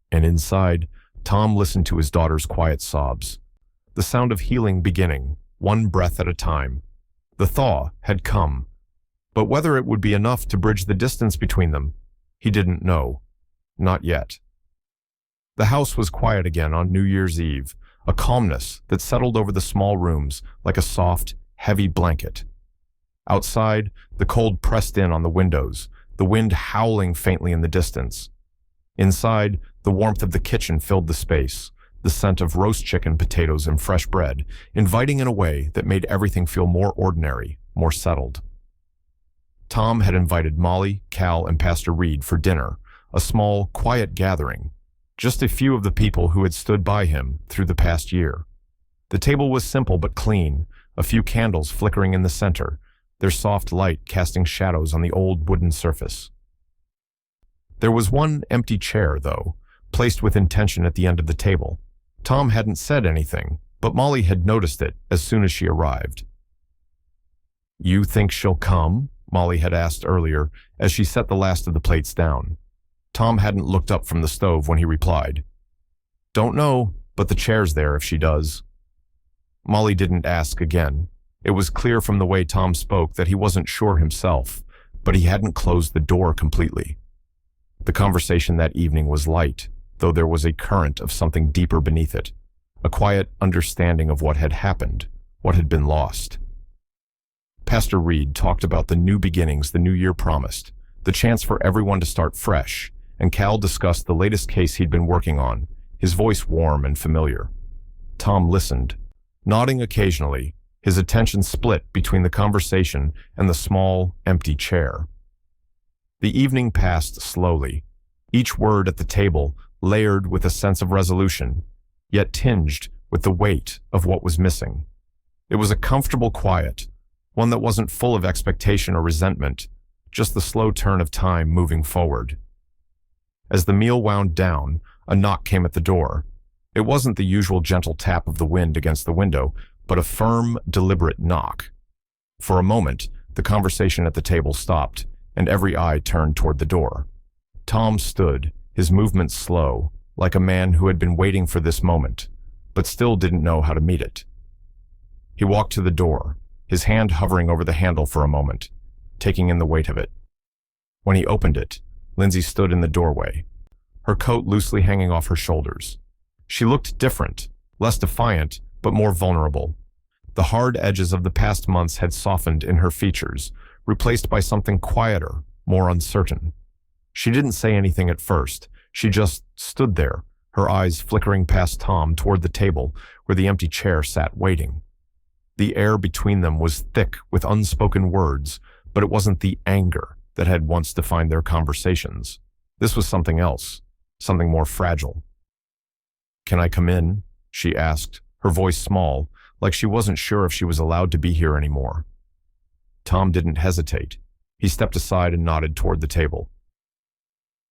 And inside, Tom listened to his daughter's quiet sobs, the sound of healing beginning, one breath at a time. The thaw had come, but whether it would be enough to bridge the distance between them, he didn't know. Not yet. The house was quiet again on New Year's Eve, a calmness that settled over the small rooms like a soft, heavy blanket. Outside, the cold pressed in on the windows, the wind howling faintly in the distance. Inside, the warmth of the kitchen filled the space, the scent of roast chicken, potatoes, and fresh bread, inviting in a way that made everything feel more ordinary, more settled. Tom had invited Molly, Cal, and Pastor Reed for dinner, a small, quiet gathering, just a few of the people who had stood by him through the past year. The table was simple but clean, a few candles flickering in the center, their soft light casting shadows on the old wooden surface. There was one empty chair, though, placed with intention at the end of the table. Tom hadn't said anything, but Molly had noticed it as soon as she arrived. "You think she'll come?" Molly had asked earlier as she set the last of the plates down. Tom hadn't looked up from the stove when he replied, "Don't know, but the chair's there if she does." Molly didn't ask again. It was clear from the way Tom spoke that he wasn't sure himself, but he hadn't closed the door completely. The conversation that evening was light, though there was a current of something deeper beneath it, a quiet understanding of what had happened, what had been lost. Pastor Reed talked about the new beginnings the new year promised, the chance for everyone to start fresh, and Cal discussed the latest case he'd been working on, his voice warm and familiar. Tom listened, nodding occasionally, his attention split between the conversation and the small, empty chair. The evening passed slowly, each word at the table layered with a sense of resolution, yet tinged with the weight of what was missing. It was a comfortable quiet, one that wasn't full of expectation or resentment, just the slow turn of time moving forward. As the meal wound down, a knock came at the door. It wasn't the usual gentle tap of the wind against the window, but a firm, deliberate knock. For a moment, the conversation at the table stopped, and every eye turned toward the door. Tom stood, his movements slow, like a man who had been waiting for this moment, but still didn't know how to meet it. He walked to the door, his hand hovering over the handle for a moment, taking in the weight of it. When he opened it, Lindsay stood in the doorway, her coat loosely hanging off her shoulders. She looked different, less defiant, but more vulnerable. The hard edges of the past months had softened in her features, replaced by something quieter, more uncertain. She didn't say anything at first. She just stood there, her eyes flickering past Tom toward the table where the empty chair sat waiting. The air between them was thick with unspoken words, but it wasn't the anger that had once defined their conversations. This was something else, something more fragile. "Can I come in?" she asked, her voice small, like she wasn't sure if she was allowed to be here anymore. Tom didn't hesitate. He stepped aside and nodded toward the table.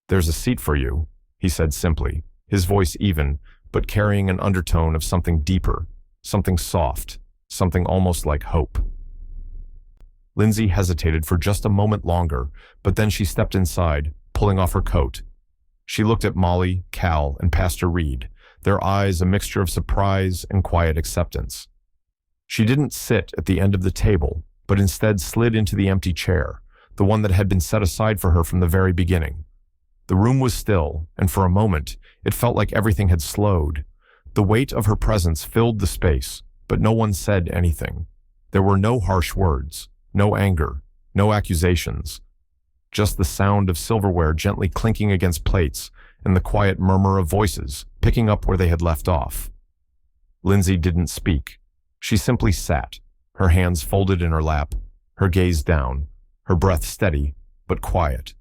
"There's a seat for you," he said simply, his voice even, but carrying an undertone of something deeper, something soft, something almost like hope. Lindsay hesitated for just a moment longer, but then she stepped inside, pulling off her coat. She looked at Molly, Cal, and Pastor Reed, their eyes a mixture of surprise and quiet acceptance. She didn't sit at the end of the table, but instead slid into the empty chair, the one that had been set aside for her from the very beginning. The room was still, and for a moment, it felt like everything had slowed. The weight of her presence filled the space, but no one said anything. There were no harsh words, no anger, no accusations, just the sound of silverware gently clinking against plates and the quiet murmur of voices, picking up where they had left off. Lindsay didn't speak. She simply sat, her hands folded in her lap, her gaze down, her breath steady, but quiet.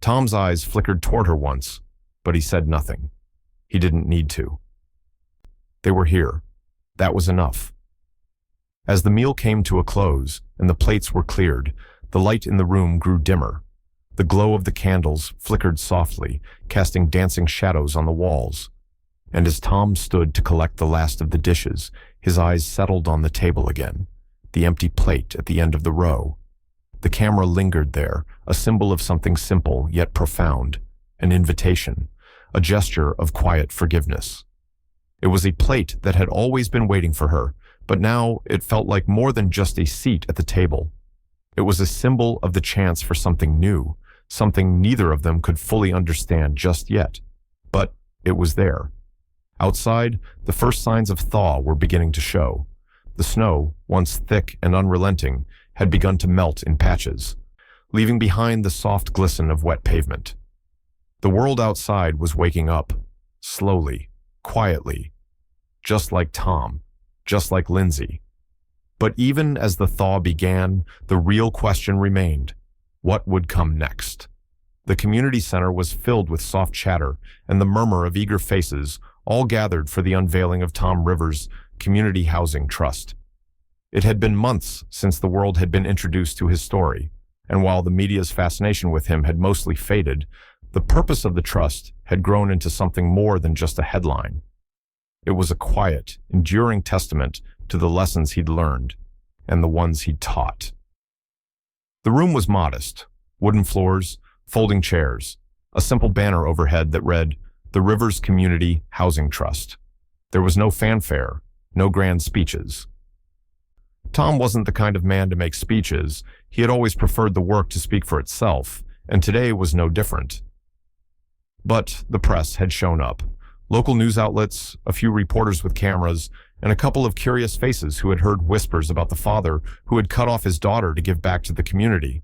Tom's eyes flickered toward her once, but he said nothing. He didn't need to. They were here. That was enough. As the meal came to a close and the plates were cleared, the light in the room grew dimmer. The glow of the candles flickered softly, casting dancing shadows on the walls. And as Tom stood to collect the last of the dishes, his eyes settled on the table again, the empty plate at the end of the row. The camera lingered there, a symbol of something simple yet profound, an invitation, a gesture of quiet forgiveness. It was a plate that had always been waiting for her, but now it felt like more than just a seat at the table. It was a symbol of the chance for something new, something neither of them could fully understand just yet. But it was there. Outside, the first signs of thaw were beginning to show. The snow, once thick and unrelenting, had begun to melt in patches, leaving behind the soft glisten of wet pavement. The world outside was waking up, slowly, quietly, just like Tom, just like Lindsay. But even as the thaw began, the real question remained: what would come next? The community center was filled with soft chatter and the murmur of eager faces, all gathered for the unveiling of Tom Rivers' Community Housing Trust. It had been months since the world had been introduced to his story, and while the media's fascination with him had mostly faded, the purpose of the trust had grown into something more than just a headline. It was a quiet, enduring testament to the lessons he'd learned and the ones he'd taught. The room was modest: wooden floors, folding chairs, a simple banner overhead that read, "The Rivers Community Housing Trust." There was no fanfare, no grand speeches. Tom wasn't the kind of man to make speeches. He had always preferred the work to speak for itself, and today was no different. But the press had shown up. Local news outlets, a few reporters with cameras, and a couple of curious faces who had heard whispers about the father who had cut off his daughter to give back to the community.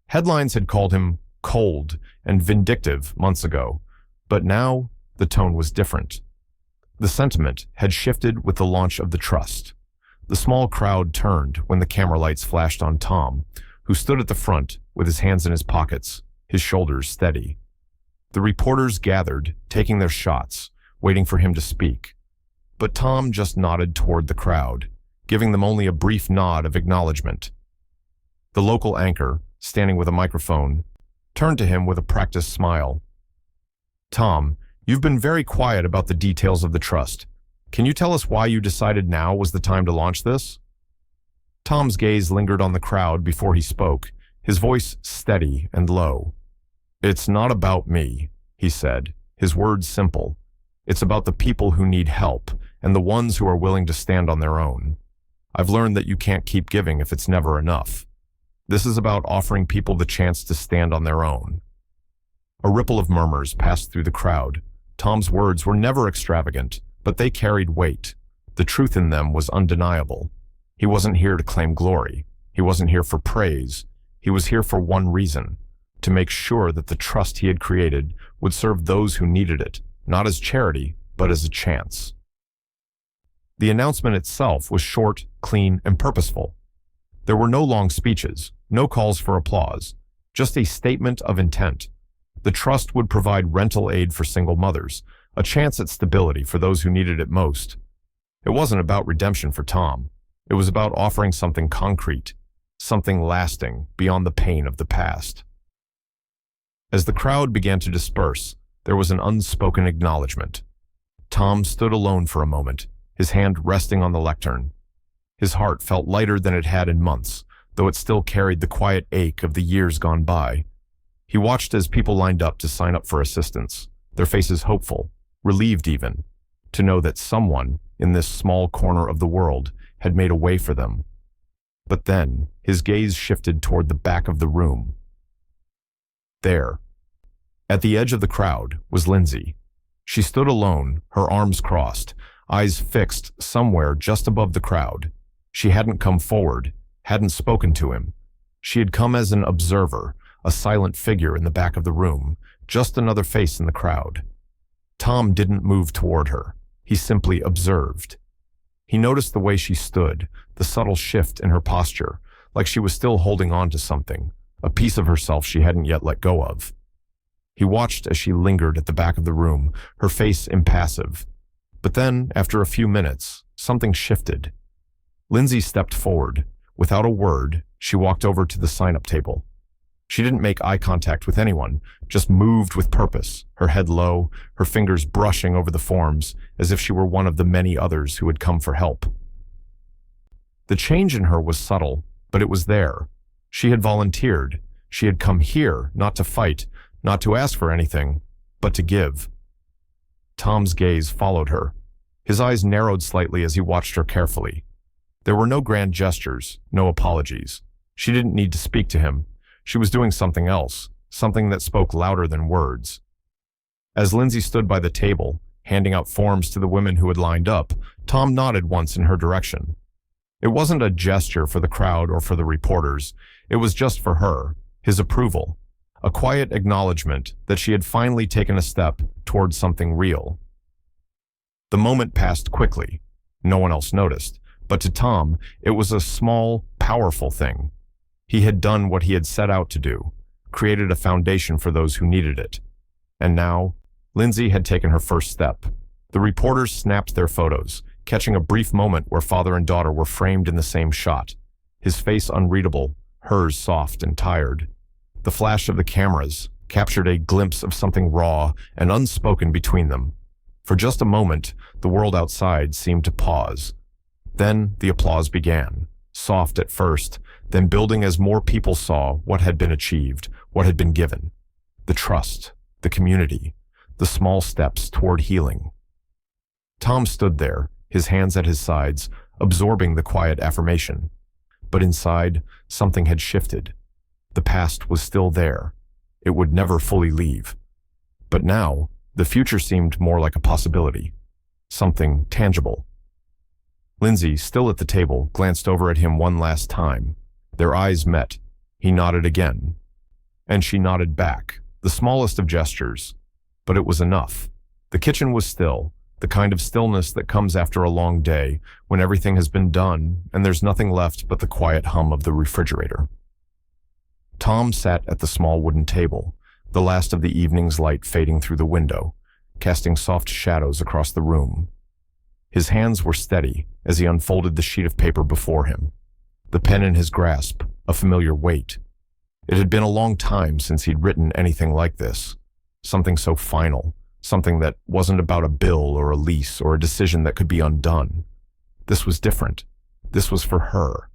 Headlines had called him cold and vindictive months ago, but now the tone was different. The sentiment had shifted with the launch of the trust. The small crowd turned when the camera lights flashed on Tom, who stood at the front with his hands in his pockets, his shoulders steady. The reporters gathered, taking their shots, waiting for him to speak. But Tom just nodded toward the crowd, giving them only a brief nod of acknowledgement. The local anchor, standing with a microphone, turned to him with a practiced smile. "Tom, you've been very quiet about the details of the trust. Can you tell us why you decided now was the time to launch this?" Tom's gaze lingered on the crowd before he spoke, his voice steady and low. "It's not about me," he said, his words simple. "It's about the people who need help and the ones who are willing to stand on their own. I've learned that you can't keep giving if it's never enough. This is about offering people the chance to stand on their own." A ripple of murmurs passed through the crowd. Tom's words were never extravagant, but they carried weight. The truth in them was undeniable. He wasn't here to claim glory. He wasn't here for praise. He was here for one reason: to make sure that the trust he had created would serve those who needed it, not as charity, but as a chance. The announcement itself was short, clean, and purposeful. There were no long speeches, no calls for applause, just a statement of intent. The trust would provide rental aid for single mothers, a chance at stability for those who needed it most. It wasn't about redemption for Tom. It was about offering something concrete, something lasting beyond the pain of the past. As the crowd began to disperse, there was an unspoken acknowledgement. Tom stood alone for a moment, his hand resting on the lectern. His heart felt lighter than it had in months, though it still carried the quiet ache of the years gone by. He watched as people lined up to sign up for assistance, their faces hopeful, relieved even, to know that someone in this small corner of the world had made a way for them. But then his gaze shifted toward the back of the room. There, at the edge of the crowd, was Lindsay. She stood alone, her arms crossed, eyes fixed somewhere just above the crowd. She hadn't come forward, hadn't spoken to him. She had come as an observer, a silent figure in the back of the room, just another face in the crowd. Tom didn't move toward her. He simply observed. He noticed the way she stood, the subtle shift in her posture, like she was still holding on to something, a piece of herself she hadn't yet let go of. He watched as she lingered at the back of the room, her face impassive. But then, after a few minutes, something shifted. Lindsay stepped forward. Without a word, she walked over to the sign-up table. She didn't make eye contact with anyone, just moved with purpose, her head low, her fingers brushing over the forms, as if she were one of the many others who had come for help. The change in her was subtle, but it was there. She had volunteered. She had come here, not to fight, not to ask for anything, but to give. Tom's gaze followed her. His eyes narrowed slightly as he watched her carefully. There were no grand gestures, no apologies. She didn't need to speak to him. She was doing something else, something that spoke louder than words. As Lindsay stood by the table, handing out forms to the women who had lined up, Tom nodded once in her direction. It wasn't a gesture for the crowd or for the reporters. It was just for her, his approval, a quiet acknowledgement that she had finally taken a step towards something real. The moment passed quickly. No one else noticed, but to Tom, it was a small, powerful thing. He had done what he had set out to do, created a foundation for those who needed it. And now, Lindsay had taken her first step. The reporters snapped their photos, catching a brief moment where father and daughter were framed in the same shot, his face unreadable, hers soft and tired. The flash of the cameras captured a glimpse of something raw and unspoken between them. For just a moment, the world outside seemed to pause. Then the applause began, soft at first, then building as more people saw what had been achieved, what had been given. The trust, the community, the small steps toward healing. Tom stood there, his hands at his sides, absorbing the quiet affirmation. But inside, something had shifted. The past was still there. It would never fully leave. But now, the future seemed more like a possibility. Something tangible. Lindsay, still at the table, glanced over at him one last time. Their eyes met. He nodded again. And she nodded back, the smallest of gestures. But it was enough. The kitchen was still, the kind of stillness that comes after a long day, when everything has been done and there's nothing left but the quiet hum of the refrigerator. Tom sat at the small wooden table, the last of the evening's light fading through the window, casting soft shadows across the room. His hands were steady as he unfolded the sheet of paper before him, the pen in his grasp, a familiar weight. It had been a long time since he'd written anything like this, something so final, something that wasn't about a bill or a lease or a decision that could be undone. This was different. This was for her.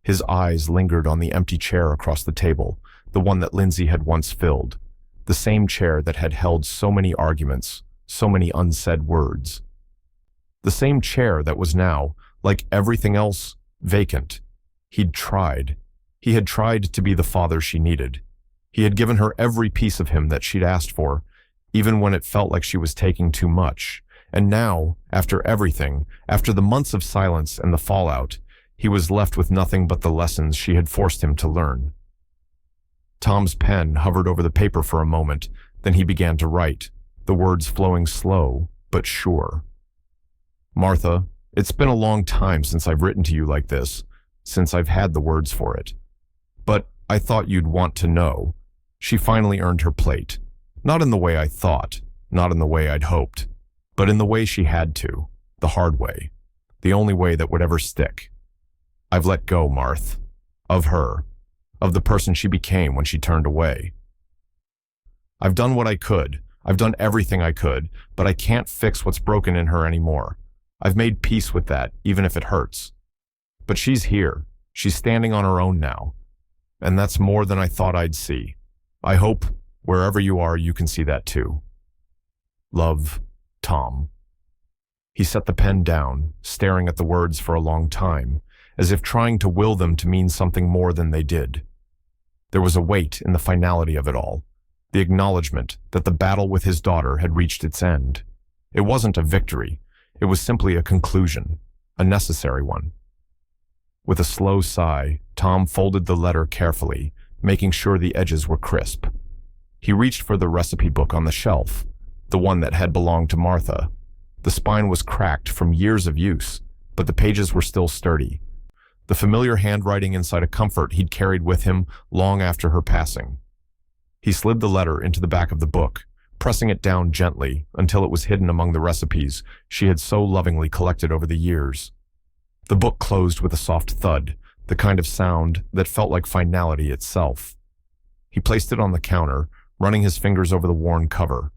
His eyes lingered on the empty chair across the table, the one that Lindsay had once filled, the same chair that had held so many arguments, so many unsaid words. The same chair that was now, like everything else, vacant. He'd tried. He had tried to be the father she needed. He had given her every piece of him that she'd asked for, even when it felt like she was taking too much. And now, after everything, after the months of silence and the fallout, he was left with nothing but the lessons she had forced him to learn. Tom's pen hovered over the paper for a moment, then he began to write, the words flowing slow but sure. Martha, it's been a long time since I've written to you like this, since I've had the words for it. But I thought you'd want to know. She finally earned her plate. Not in the way I thought, not in the way I'd hoped, but in the way she had to, the hard way, the only way that would ever stick. I've let go, Marth, of her, of the person she became when she turned away. I've done what I could. I've done everything I could, but I can't fix what's broken in her anymore. I've made peace with that, even if it hurts. But she's here. She's standing on her own now. And that's more than I thought I'd see. I hope, wherever you are, you can see that too. Love, Tom. He set the pen down, staring at the words for a long time, as if trying to will them to mean something more than they did. There was a weight in the finality of it all, the acknowledgement that the battle with his daughter had reached its end. It wasn't a victory. It was simply a conclusion, a necessary one. With a slow sigh, Tom folded the letter carefully, making sure the edges were crisp. He reached for the recipe book on the shelf, the one that had belonged to Martha. The spine was cracked from years of use, but the pages were still sturdy. The familiar handwriting inside a comfort he'd carried with him long after her passing. He slid the letter into the back of the book, pressing it down gently until it was hidden among the recipes she had so lovingly collected over the years. The book closed with a soft thud, the kind of sound that felt like finality itself. He placed it on the counter, running his fingers over the worn cover.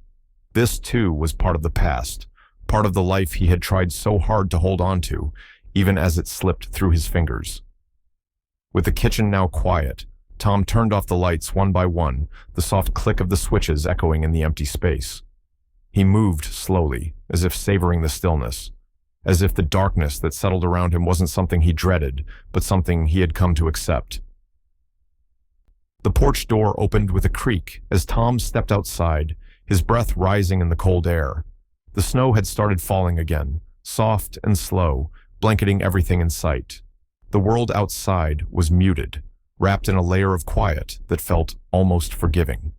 This, too, was part of the past, part of the life he had tried so hard to hold on to, even as it slipped through his fingers. With the kitchen now quiet, Tom turned off the lights one by one, the soft click of the switches echoing in the empty space. He moved slowly, as if savoring the stillness, as if the darkness that settled around him wasn't something he dreaded, but something he had come to accept. The porch door opened with a creak as Tom stepped outside, his breath rising in the cold air. The snow had started falling again, soft and slow, blanketing everything in sight. The world outside was muted, wrapped in a layer of quiet that felt almost forgiving.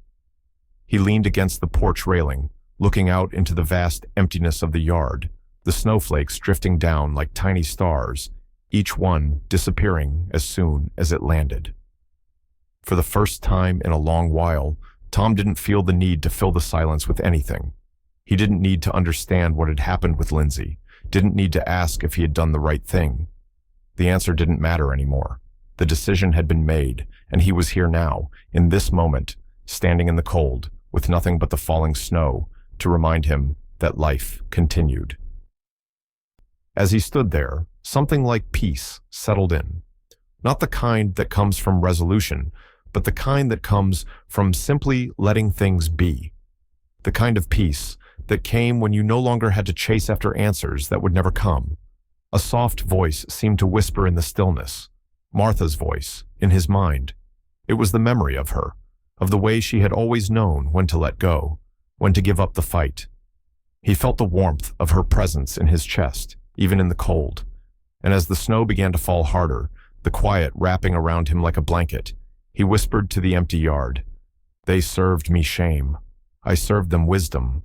He leaned against the porch railing, looking out into the vast emptiness of the yard, the snowflakes drifting down like tiny stars, each one disappearing as soon as it landed. For the first time in a long while, Tom didn't feel the need to fill the silence with anything. He didn't need to understand what had happened with Lindsay, didn't need to ask if he had done the right thing. The answer didn't matter anymore. The decision had been made, and he was here now, in this moment, standing in the cold, with nothing but the falling snow, to remind him that life continued. As he stood there, something like peace settled in. Not the kind that comes from resolution, but the kind that comes from simply letting things be. The kind of peace that came when you no longer had to chase after answers that would never come. A soft voice seemed to whisper in the stillness. Martha's voice, in his mind. It was the memory of her, of the way she had always known when to let go, when to give up the fight. He felt the warmth of her presence in his chest, even in the cold. And as the snow began to fall harder, the quiet wrapping around him like a blanket, he whispered to the empty yard, "They served me shame. I served them wisdom."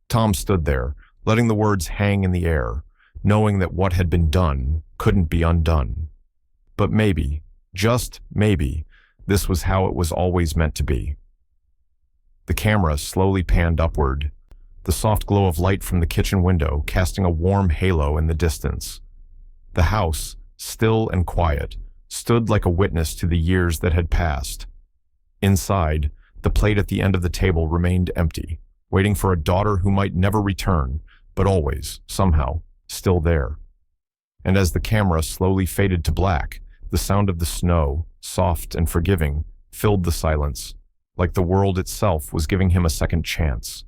Tom stood there, letting the words hang in the air, knowing that what had been done couldn't be undone. But maybe, just maybe, this was how it was always meant to be. The camera slowly panned upward, the soft glow of light from the kitchen window casting a warm halo in the distance. The house, still and quiet, stood like a witness to the years that had passed. Inside, the plate at the end of the table remained empty, waiting for a daughter who might never return, but always, somehow, still there. And as the camera slowly faded to black, the sound of the snow, soft and forgiving, filled the silence, like the world itself was giving him a second chance.